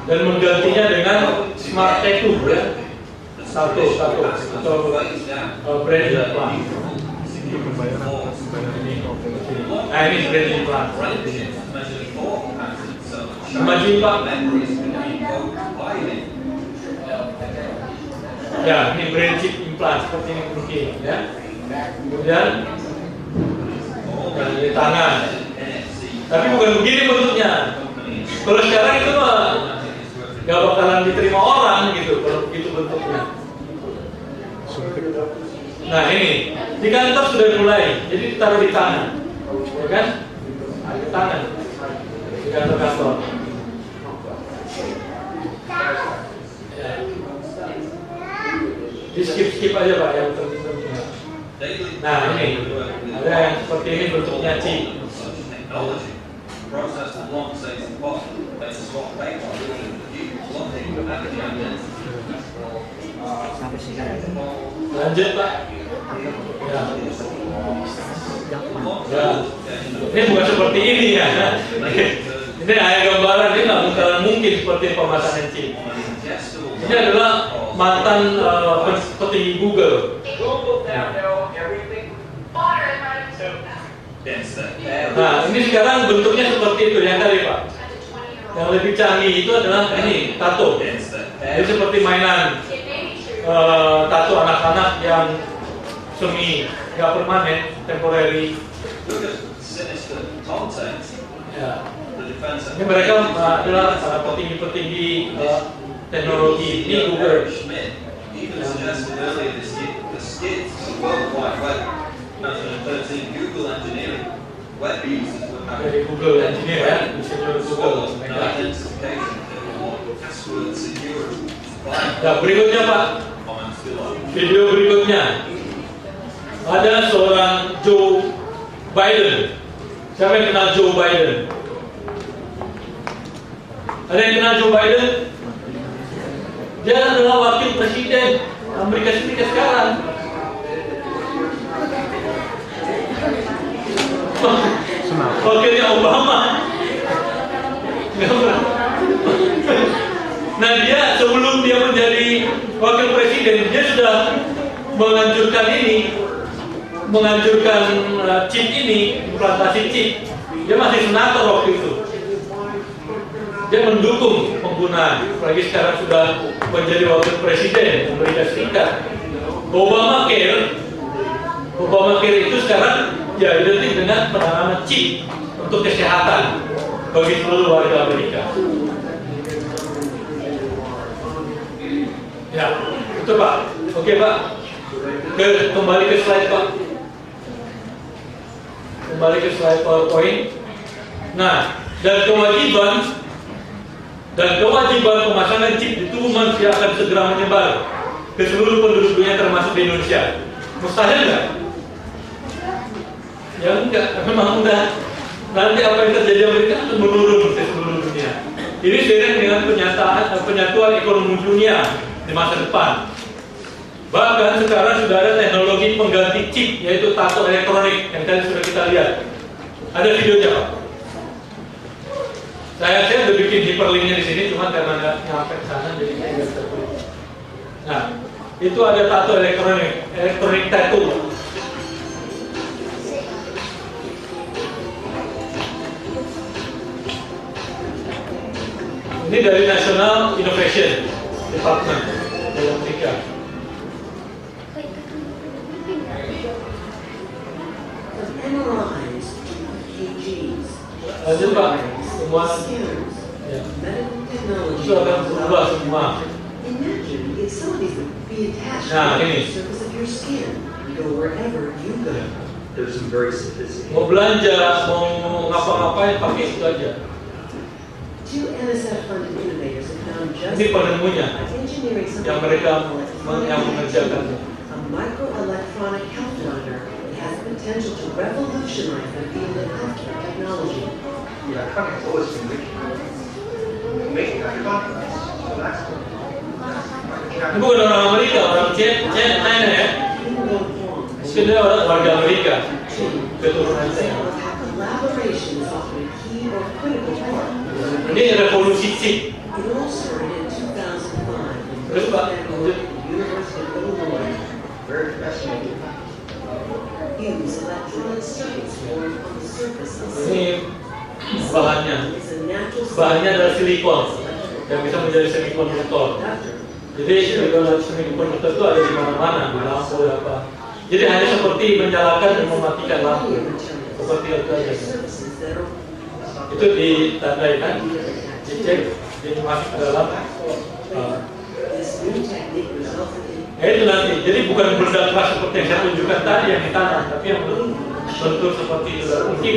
dan menggantinya dengan smart tattoo ya. Satu atau brand implant. Nah ini brand implant. Maju Pak. Ya ini brand chip implant seperti ini mungkin ya. Kemudian di tangan. Tapi bukan begini bentuknya. Kalau sekarang itu mah gak bakalan diterima orang gitu kalau begitu bentuknya. Nah ini di kantor sudah mulai, jadi ditaruh di tangan, ya kan? Di tangan di kantor-kantor. Ya. Di skip aja Pak yang penting-penting. Nah ini ada yang seperti ini bentuknya chip. Lanjut Pak. Ya. Ini bukan seperti ini ya. Ini ayat gambaran, ini nggak bakalan mungkin seperti pemasangan chip. Ini adalah mantan petinggi Google. Nah, ini sekarang bentuknya seperti itu ya tadi Pak. Yang lebih canggih itu adalah ini tato. Jadi seperti mainan tato anak-anak yang semi, nggak permanen, temporary. Look at sinister context. Ya. The defense Ini mereka adalah petinggi-petinggi teknologi di Google. Schmidt even suggested earlier this year the skids of the World Wide Web. 2013, Google engineering web users would have Dari Google Engineer ya, insinyur Google. no identification or password security. Nah, berikutnya Pak, Comments below. video berikutnya ada seorang Joe Biden. Siapa yang kenal Joe Biden? Ada yang kenal Joe Biden? Dia adalah wakil presiden Amerika Serikat sekarang. Wakilnya Obama. Nah, dia sebelum dia menjadi wakil presiden, dia sudah menganjurkan chip ini, implantasi chip. Dia masih senator waktu itu. Dia mendukung penggunaan, apalagi sekarang sudah menjadi wakil presiden Amerika Serikat. Obamacare itu sekarang ya identik dengan penanganan chip untuk kesehatan bagi seluruh warga Amerika. Ya, itu Pak. Oke Pak. Kembali ke slide Pak. Kembali ke slide PowerPoint. Nah, dan kewajiban pemasangan chip di tubuh manusia akan segera menyebar ke seluruh penduduk dunia termasuk di Indonesia. Mustahil nggak? Ya enggak, memang udah. Nanti apa yang terjadi Amerika akan menurun ke seluruh dunia. Ini seiring dengan penyatuan ekonomi dunia di masa depan. Bahkan sekarang sudah ada teknologi pengganti chip, yaitu tato elektronik yang tadi sudah kita lihat. Ada videonya Pak. Saya udah bikin hyperlinknya di sini, cuma karena nggak nyampe ke sana jadi nggak tertulis. Nah, itu ada tato elektronik tattoo. Ini dari National Innovation Department dari Amerika. Lanjut Pak, semua ya. Itu akan berubah semua. Nah ini mau belanja, mau ngapa-ngapain pakai itu aja. Ini penemunya yang mereka yang mengerjakan. A microelectronic health monitor has the potential to revolutionize the field of healthcare technology. Electronics always been making electronics, so that's Ini bukan orang Amerika, orang China ya. Mungkin dia orang warga Amerika, keturunan saya. Ini revolusi chip. Terus Pak, lanjut. Ini bahannya adalah silikon yang bisa menjadi semikonduktor. Jadi semikonduktor itu ada di mana-mana, di lampu apa. Jadi hanya seperti menyalakan dan mematikan lampu, seperti itu aja. Itu ditandai kan, dicek, dimasuk ke dalam. Itu nanti, jadi bukan benda keras seperti yang saya tunjukkan tadi yang ditanam, tapi yang bentuk seperti itu. Mungkin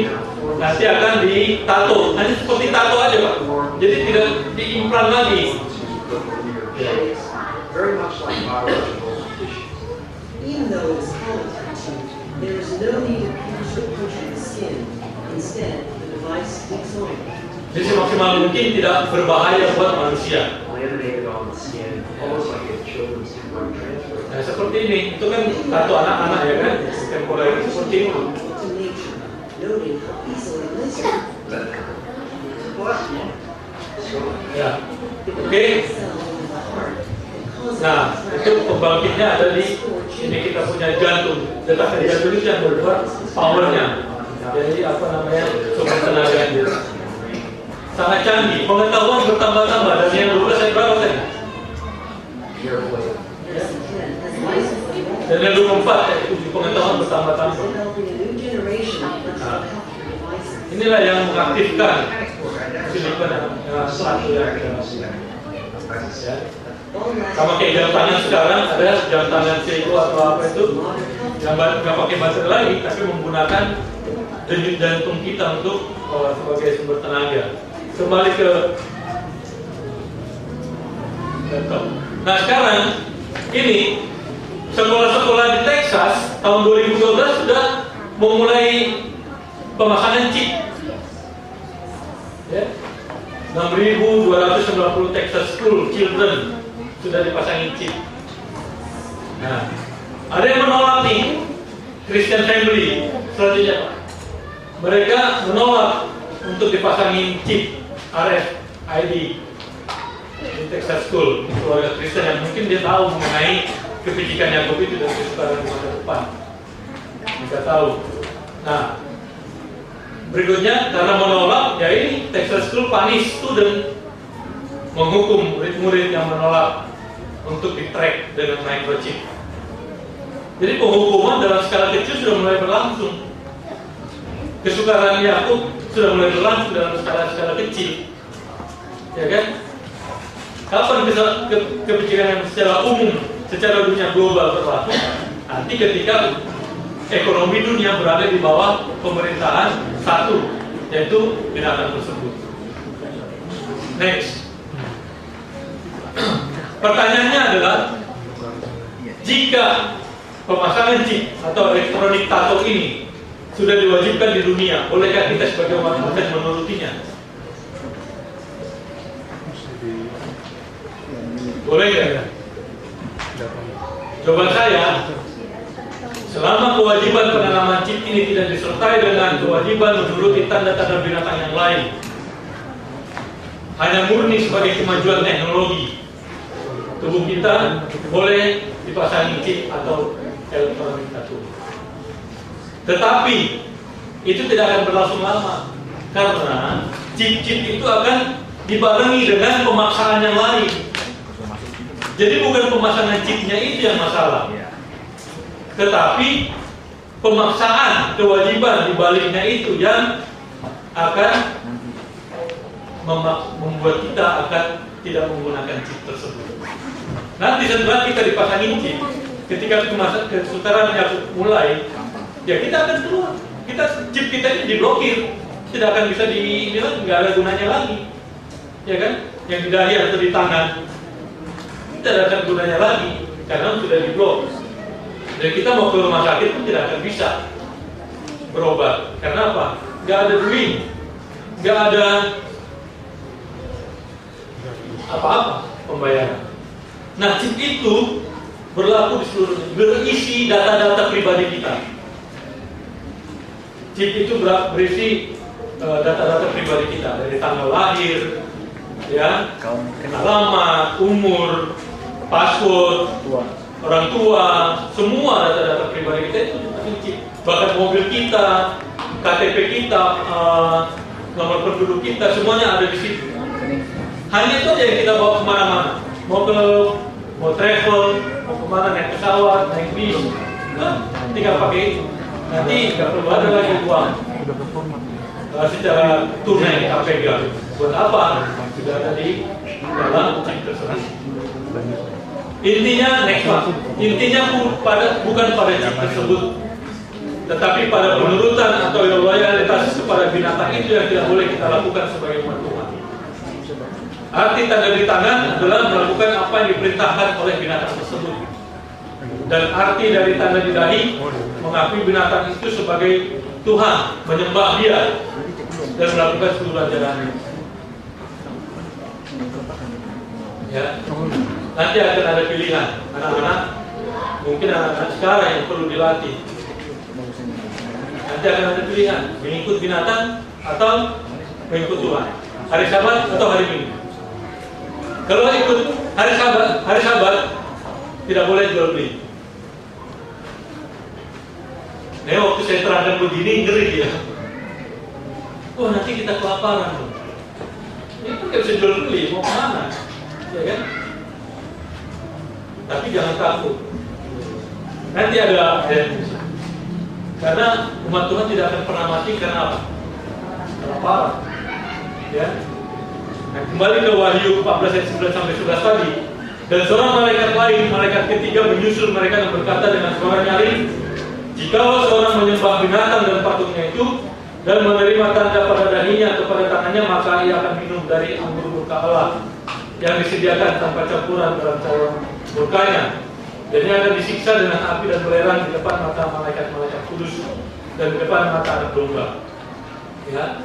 nanti akan ditato, hanya seperti tato aja Pak. Jadi tidak diimplan lagi. very much like biological tissue. Even though it is called a tattoo, there is no need to pierce or puncture the skin. Instead, the device sticks on. Jadi semaksimal mungkin tidak berbahaya buat manusia. Laminated on the skin, almost like a children's temporary transfer. Nah seperti ini, itu kan tato anak-anak ya kan, temporary seperti itu. To nature, noting how easily laser Ya, oke. Nah, itu pembangkitnya ada di ini kita punya jantung. Letak dari jantung itu yang berbuat powernya. Jadi apa namanya sumber tenaganya. Sangat canggih. Pengetahuan bertambah-tambah. Dan yang dulu saya berapa tadi? Dan yang 24 itu juga inilah yang mengaktifkan silikon yang satu yang ya. Sama kayak jam tangan sekarang ada jam tangan Seiko atau apa itu yang nggak pakai baterai lagi, tapi menggunakan denyut jantung kita untuk sebagai sumber tenaga. Kembali ke laptop. Nah sekarang ini sekolah-sekolah di Texas tahun 2012 sudah memulai pemasangan chip. Ya. 6.290 Texas School Children sudah dipasangin chip. Nah, ada yang menolak nih, Christian Family selanjutnya Pak. Mereka menolak untuk dipasangin chip RFID di Texas School, keluarga Kristen yang mungkin dia tahu mengenai kebijakan Yakub itu dan kesukaan di masa depan. Mereka tahu. Nah, berikutnya karena menolak, ya ini Texas School punish student, menghukum murid-murid yang menolak untuk di-track dengan microchip. Jadi penghukuman dalam skala kecil sudah mulai berlangsung. Kesukaran Yakub sudah mulai berlangsung dalam skala kecil, ya kan? Kapan bisa kebijakan yang secara umum, secara dunia global berlaku? Nanti ketika ekonomi dunia berada di bawah pemerintahan satu, yaitu binatang tersebut. Next. Pertanyaannya adalah, jika pemasangan chip atau elektronik tato ini sudah diwajibkan di dunia, bolehkah kita sebagai umat Kristen menurutinya? Boleh nggak? Jawaban saya, selama kewajiban penanaman chip ini tidak disertai dengan kewajiban menuruti tanda-tanda binatang yang lain, hanya murni sebagai kemajuan teknologi, tubuh kita boleh dipasangi chip atau elektronik tato. Tetapi itu tidak akan berlangsung lama, karena chip-chip itu akan dibarengi dengan pemaksaan yang lain. Jadi bukan pemasangan chipnya itu yang masalah, tetapi pemaksaan kewajiban di baliknya itu yang akan membuat kita akan tidak menggunakan chip tersebut. Nanti setelah kita dipasangin chip, ketika kesukaran yang mulai, ya kita akan keluar. Chip kita ini diblokir, tidak akan bisa dibilang, nggak ada gunanya lagi, ya kan? Yang di dahi atau di tangan tidak akan gunanya lagi karena sudah diblok. Dan kita mau ke rumah sakit pun tidak akan bisa berobat. Karena apa? Nggak ada duit, nggak ada apa-apa pembayaran. Nah, chip itu berlaku di seluruh, berisi data-data pribadi kita. Chip itu berisi data-data pribadi kita, dari tanggal lahir, ya, alamat, umur, password, orang tua, semua data-data pribadi kita itu dipasang chip. Bahkan mobil kita, KTP kita, nomor penduduk kita, semuanya ada di situ. Hanya itu aja yang kita bawa kemana-mana. Mau travel, mau kemana, naik pesawat, naik bis, tinggal pakai itu. Nanti nggak perlu ada lagi uang secara tunai kita pegang. Buat apa? Sudah ada di dalam chip tersebut. Intinya next one. Intinya bukan pada chip tersebut, tetapi pada penurutan atau loyalitas kepada binatang itu yang tidak boleh kita lakukan sebagai umat Tuhan. Arti tanda di tangan adalah melakukan apa yang diperintahkan oleh binatang tersebut. Dan arti dari tanda di dahi, mengakui binatang itu sebagai Tuhan, menyembah Dia dan melakukan seluruh ajarannya. Ya. Nanti akan ada pilihan anak-anak, mungkin anak-anak sekarang yang perlu dilatih. Nanti akan ada pilihan mengikut binatang atau mengikut Tuhan. Hari Sabat atau hari Minggu. Kalau ikut hari Sabat tidak boleh jual beli. Nah, waktu saya terangkan begini ngeri ya. Oh, nanti kita kelaparan loh. Ini kan nggak bisa jual beli, mau kemana? Ya kan? Tapi jangan takut. Nanti ada karena umat Tuhan tidak akan pernah mati karena apa? kelaparan. Ya. Nah, kembali ke Wahyu 14 ayat 9 sampai 11 tadi. Dan seorang malaikat lain, malaikat ketiga menyusul mereka dan berkata dengan suara nyaring, jikalau seorang menyembah binatang dan patungnya itu dan menerima tanda pada dahinya atau pada tangannya, maka ia akan minum dari anggur murka Allah yang disediakan tanpa campuran dalam cairan murkanya. Dan ia akan disiksa dengan api dan belerang di depan mata malaikat-malaikat kudus dan di depan mata anak domba. Ya,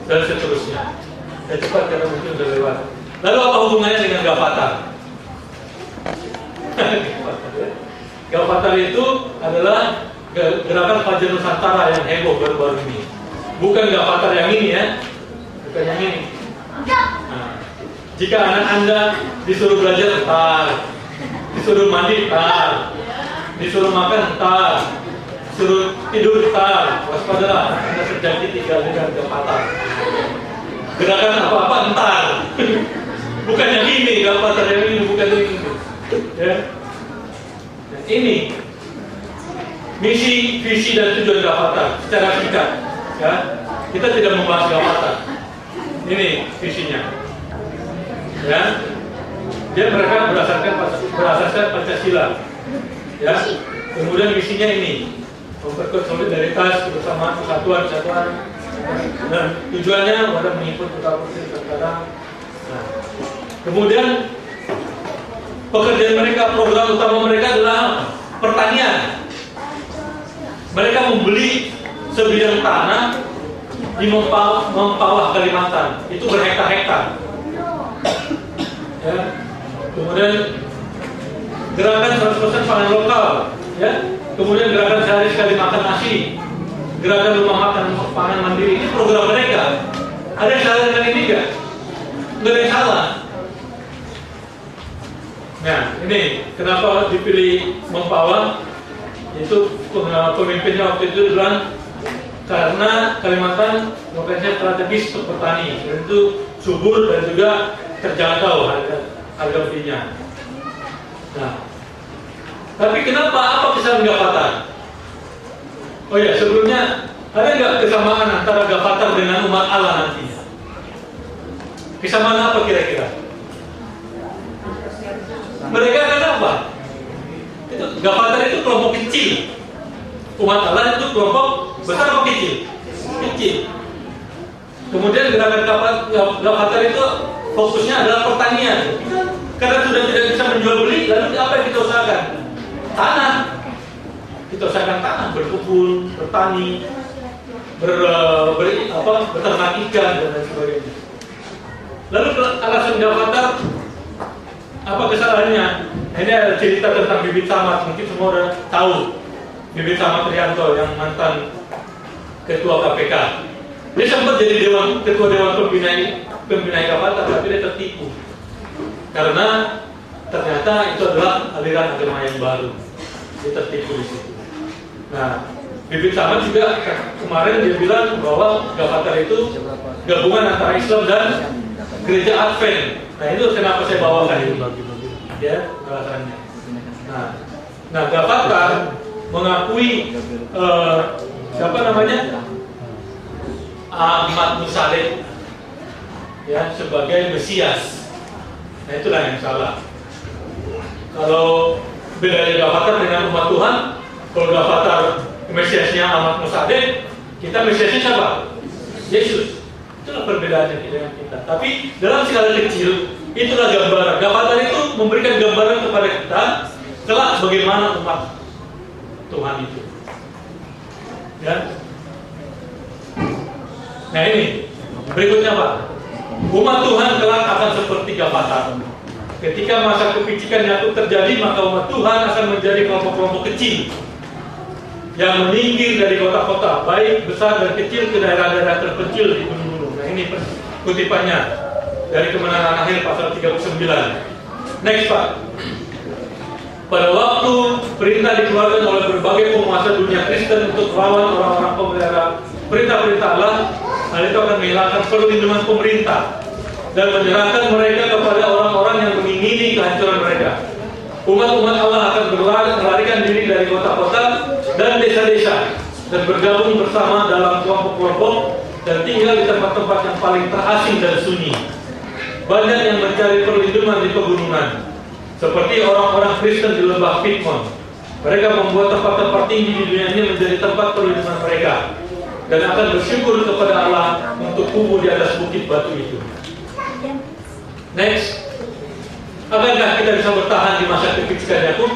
dan seterusnya. Ya, cepat karena mungkin sudah lewat. Lalu apa hubungannya dengan Gavatar? Gavatar itu adalah gerakan Fajar Nusantara yang heboh baru-baru ini. Bukan Gavatar yang ini ya, bukan yang ini. Nah, jika anak Anda disuruh belajar entar, disuruh mandi entar, disuruh makan entar, disuruh tidur entar, waspadalah Anda terjadi tinggal dengan Gavatar. Gerakan apa-apa entar. Bukan yang ini, Gavatar yang ini, bukan yang ini. Ya. Nah, ini misi, visi dan tujuan Gavatar secara singkat. Ya. Kita tidak membahas Gavatar. Ini visinya. Ya. Dia mereka berasaskan Pancasila. Ya. Kemudian misinya ini memperkuat solidaritas, kebersamaan, kesatuan. Dan tujuannya pada mengikut putra-putri Nusantara. Nah, kemudian pekerjaan mereka, program utama mereka adalah pertanian. Mereka membeli sebidang tanah di Mempawah, Kalimantan. Itu berhektar-hektar. Ya. Kemudian gerakan 100% pangan lokal. Ya. Kemudian gerakan sehari sekali makan nasi. Gerakan rumah makan pangan mandiri. Ini program mereka. Ada yang salah dengan ini enggak? Enggak ada yang salah. Nah, ini kenapa dipilih Mempawah? Itu pemimpinnya waktu itu bilang karena Kalimantan lokasinya strategis untuk petani, dan itu subur dan juga terjangkau harga belinya. Nah, tapi kenapa? Apa kesalahan Gavatar? Oh ya, sebelumnya ada nggak kesamaan antara Gavatar dengan umat Allah nantinya? Kesamaan apa kira-kira? Mereka akan apa? Itu Gavatar itu kelompok kecil. Umat Allah itu kelompok besar atau kecil? Kecil. Kemudian gerakan Gavatar itu fokusnya adalah pertanian. Karena sudah tidak bisa menjual beli, lalu apa yang kita usahakan? Tanah. Kita usahakan tanah, berkebun, bertani, beternak ikan dan lain sebagainya. Lalu alasan Gavatar apa kesalahannya? Ini ada cerita tentang Bibit Samad, mungkin semua sudah tahu. Bibit Samad Trianto yang mantan ketua KPK. Dia sempat jadi ketua dewan pembina Gavatar, tapi dia tertipu. Karena ternyata itu adalah aliran agama yang baru. Dia tertipu di situ. Nah, Bibit Samad juga kemarin dia bilang bahwa Gavatar itu gabungan antara Islam dan gereja Advent. Nah, itu kenapa saya bawakan ini. Ya, alasannya. Nah, Gavatar mengakui siapa namanya? Ahmad Musaleh ya sebagai Mesias. Nah, itulah yang salah. Kalau bedanya Gavatar dengan umat Tuhan, kalau Gavatar Mesiasnya Ahmad Musaleh, kita Mesiasnya siapa? Yesus. Itulah perbedaannya dengan kita. Tapi dalam skala kecil, itulah gambaran. Gavatar itu memberikan gambaran kepada kita kelak bagaimana umat Tuhan itu. Ya. Nah, ini berikutnya Pak. Umat Tuhan kelak akan seperti Gavatar. Ketika masa kepicikan Yakub terjadi, maka umat Tuhan akan menjadi kelompok-kelompok kecil yang menyingkir dari kota-kota, baik besar dan kecil, ke daerah-daerah terpencil di gunung-gunung. Nah, ini kutipannya dari Kemenangan Akhir pasal 39. Next Pak. Pada waktu perintah dikeluarkan oleh berbagai penguasa dunia Kristen untuk melawan orang-orang pemelihara perintah-perintah Allah, hal itu akan menghilangkan perlindungan pemerintah dan menyerahkan mereka kepada orang-orang yang mengingini kehancuran mereka. Umat-umat Allah akan melarikan diri dari kota-kota dan desa-desa dan bergabung bersama dalam kelompok-kelompok dan tinggal di tempat-tempat yang paling terasing dan sunyi. Banyak yang mencari perlindungan di pegunungan, seperti orang-orang Kristen di lembah Piedmont. Mereka membuat tempat-tempat tinggi di dunia ini menjadi tempat perlindungan mereka, dan akan bersyukur kepada Allah untuk kubu di atas bukit batu itu. Next, akankah kita bisa bertahan di masa kekritisan Yakub?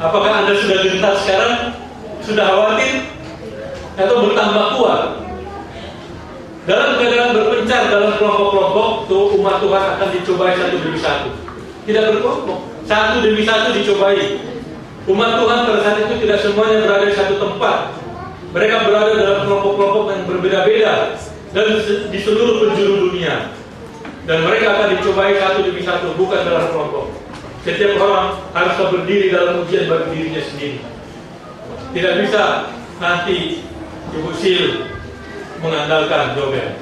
Apakah Anda sudah gentar sekarang? Sudah khawatir? Atau bertambah kuat? Dalam keadaan berpencar dalam kelompok-kelompok, umat Tuhan akan dicobai satu demi satu. Tidak berkelompok, satu demi satu dicobai. Umat Tuhan pada saat itu tidak semuanya berada di satu tempat. Mereka berada dalam kelompok-kelompok yang berbeda-beda dan di seluruh penjuru dunia. Dan mereka akan dicobai satu demi satu, bukan dalam kelompok. Setiap orang harus berdiri dalam ujian bagi dirinya sendiri. Tidak bisa nanti Ibu Sil mengandalkan Jobel,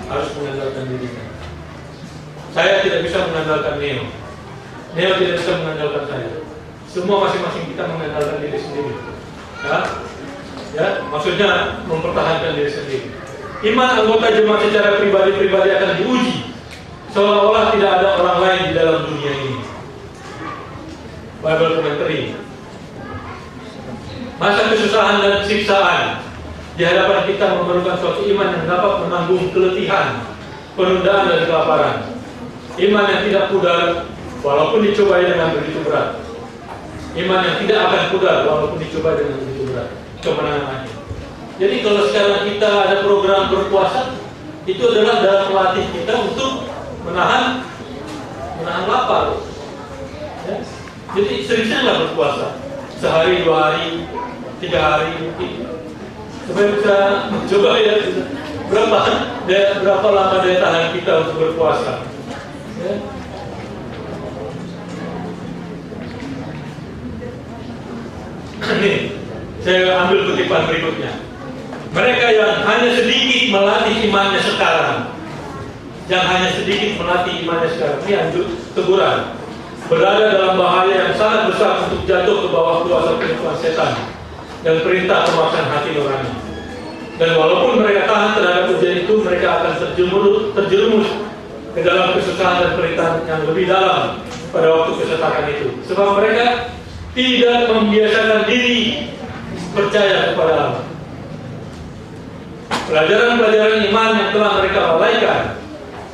harus mengandalkan dirinya. Saya tidak bisa mengandalkan Neo. Neo tidak bisa mengandalkan saya. Semua masing-masing kita mengandalkan diri sendiri. Ya, maksudnya mempertahankan diri sendiri. Iman anggota jemaat secara pribadi-pribadi akan diuji, seolah-olah tidak ada orang lain di dalam dunia ini. Bible Commentary. Masa kesusahan dan siksaan di hadapan kita memerlukan suatu iman yang dapat menanggung keletihan, penundaan dan kelaparan. Iman yang tidak pudar walaupun dicobai dengan begitu berat. Iman yang tidak akan pudar walaupun dicobai dengan begitu berat. Kemenangan akhir. Jadi kalau sekarang kita ada program berpuasa, itu adalah dalam melatih kita untuk menahan lapar. Ya? Jadi sering-seringlah berpuasa, sehari, 2 hari, 3 hari mungkin, supaya bisa mencoba ya berapa lama daya tahan kita untuk berpuasa. Ya? Nih, saya ambil kutipan berikutnya. Mereka yang hanya sedikit melatih imannya sekarang, ini anjur teguran, berada dalam bahaya yang sangat besar untuk jatuh ke bawah kuasa penipuan setan dan perintah pemaksaan hati nurani. Dan walaupun mereka tahan terhadap ujian itu, mereka akan terjerumus ke dalam kesusahan dan penderitaan yang lebih dalam pada waktu kesesatan itu. Sebab mereka tidak membiasakan diri percaya kepada Allah. Pelajaran-pelajaran iman yang telah mereka lalaikan,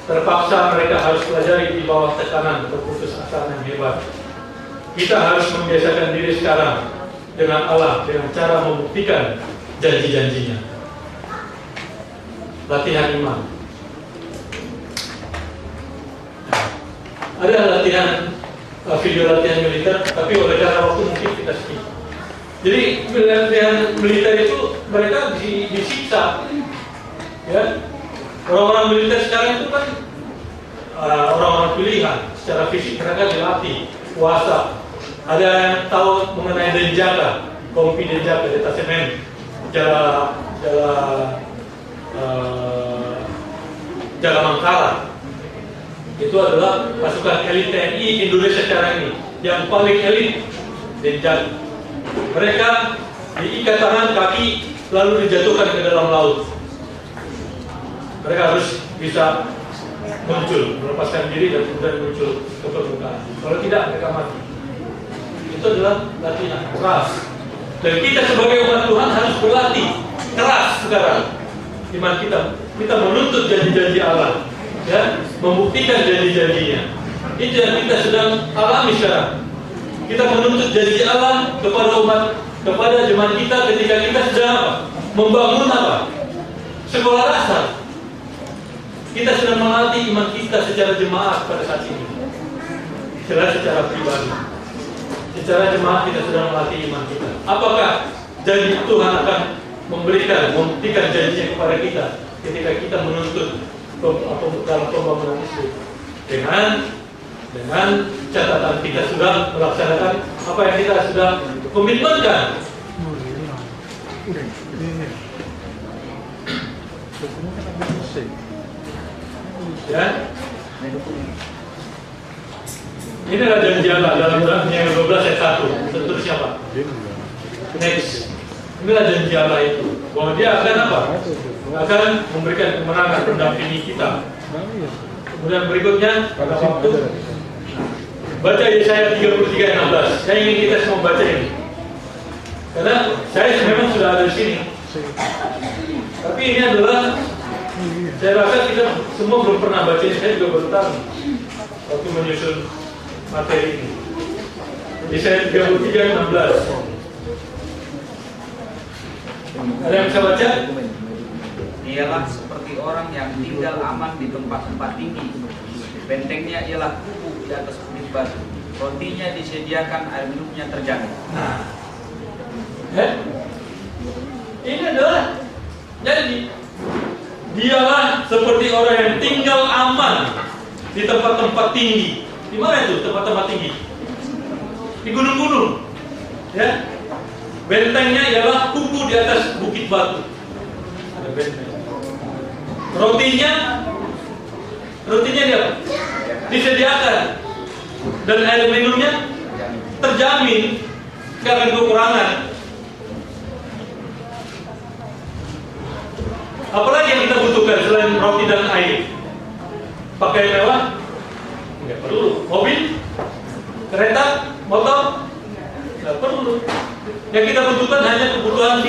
terpaksa mereka harus pelajari di bawah tekanan keputusasaan yang hebat. Kita harus membiasakan diri sekarang dengan Allah dengan cara membuktikan janji-janjinya. Latihan iman. Ada latihan video latihan militer, tapi oleh karena waktu mungkin kita skip. Jadi latihan militer itu mereka disiksa, ya. Orang-orang militer sekarang itu kan orang-orang pilihan. Secara fisik mereka dilatih, puasa. Ada yang tahu mengenai Denjaka, Kompi Denjaka, detasemen Jala Mangkara. Itu adalah pasukan elit TNI Indonesia sekarang ini, yang paling elit, Denjaka. Mereka diikat tangan kaki lalu dijatuhkan ke dalam laut. Mereka harus bisa muncul, melepaskan diri dan kemudian muncul ke permukaan. Kalau tidak, mereka mati. Itu adalah latihan keras. Dan kita sebagai umat Tuhan harus berlatih keras sekarang. Iman kita menuntut janji-janji Allah, ya, membuktikan janji-janjinya. Itu yang kita sedang alami sekarang. Kita menuntut janji Allah kepada umat, kepada jemaat kita ketika kita sedang apa? Membangun apa? Sekolah dasar. Kita sedang melatih iman kita secara jemaat pada saat ini. Secara pribadi. Secara jemaat kita sedang melatih iman kita. Apakah janji Tuhan akan membuktikan janji kepada kita ketika kita menuntut dalam pembangunan itu? Dengan catatan kita sudah melaksanakan apa yang kita sudah komitmenkan. Ya. Ini adalah janji Allah dalam Nehemia 12 ayat 1. Tertulis siapa? Next. Inilah janji Allah itu, bahwa Dia akan apa? Akan memberikan kemenangan, mendampingi kita. Kemudian berikutnya pada waktu baca Yesaya 33:16. Saya ingin kita semua baca ini, karena saya memang sudah ada di sini. Tapi ini adalah, saya rasa kita semua belum pernah baca ini. Saya juga baru tahu waktu menyusun materi ini. Yesaya 33:16. Ada yang bisa baca? Ialah seperti orang yang tinggal aman di tempat-tempat tinggi. Bentengnya ialah kubu di atas bukit batu. Rotinya disediakan, air minumnya terjamin. Nah, ini adalah, jadi dialah seperti orang yang tinggal aman di tempat-tempat tinggi. Di mana itu tempat-tempat tinggi? Di gunung-gunung, ya. Bentengnya ialah kubu di atas bukit batu. Ada benteng. Rotinya dia disediakan, dan air minumnya terjamin, tidak akan kekurangan. Apalagi yang kita butuhkan selain roti dan air? Pakaian mewah? Tidak perlu. Mobil, kereta, motor? Tidak perlu. Yang kita butuhkan hanya kebutuhan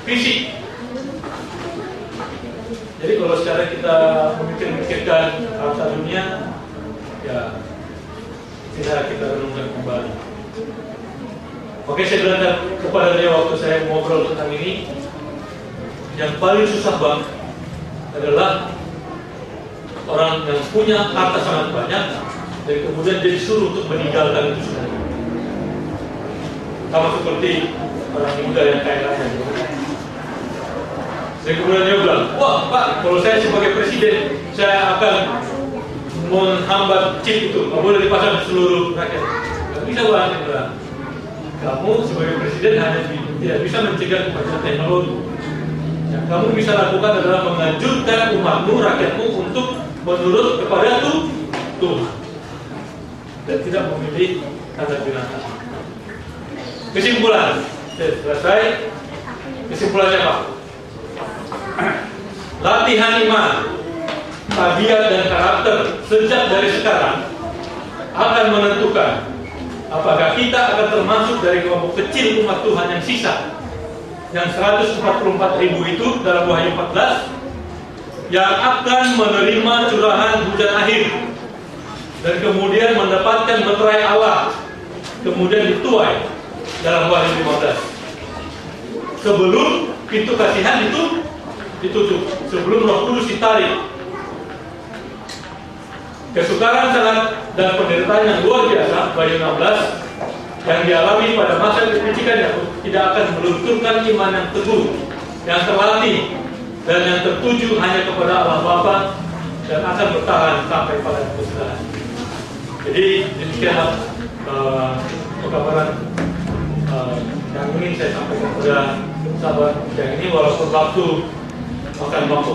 fisik. Jadi kalau sekarang kita memikirkan harta dunia, ya tidak kita renungkan kembali. Oke, saya bilang kepada dia waktu saya ngobrol tentang ini, yang paling susah bang adalah orang yang punya harta sangat banyak dan kemudian dia disuruh untuk meninggalkan itu semua. Sama seperti orang muda yang kaya raya. Dan kemudian dia bilang, wah Pak, kalau saya sebagai presiden, saya akan menghambat chip itu, nggak boleh dipasang di seluruh rakyat. Nggak bisa Bang, dia bilang. Kamu sebagai presiden hanya tidak bisa mencegah kemajuan teknologi. Yang kamu bisa lakukan adalah menganjurkan umatmu, rakyatmu untuk menurut kepada Tuhan dan tidak memilih tanda binatang. Kesimpulan, selesai. Kesimpulannya Pak, latihan iman, tabiat dan karakter sejak dari sekarang akan menentukan apakah kita akan termasuk dari kelompok kecil umat Tuhan yang sisa, yang 144.000 itu dalam Wahyu 14, yang akan menerima curahan hujan akhir dan kemudian mendapatkan meterai Allah, kemudian dituai dalam Wahyu 15. Sebelum pintu kasihan itu ditutup, sebelum Roh Kudus ditarik. Kesukaran sangat dan penderitaan yang luar biasa, Wahyu 16, yang dialami pada masa kekritikan Yakub tidak akan melunturkan iman yang teguh, yang terlatih, dan yang tertuju hanya kepada Allah Bapa, dan akan bertahan sampai pada kesudahan. Jadi demikianlah pekabaran yang ingin saya sampaikan kepada sahabat yang ini, walaupun waktu makan waktu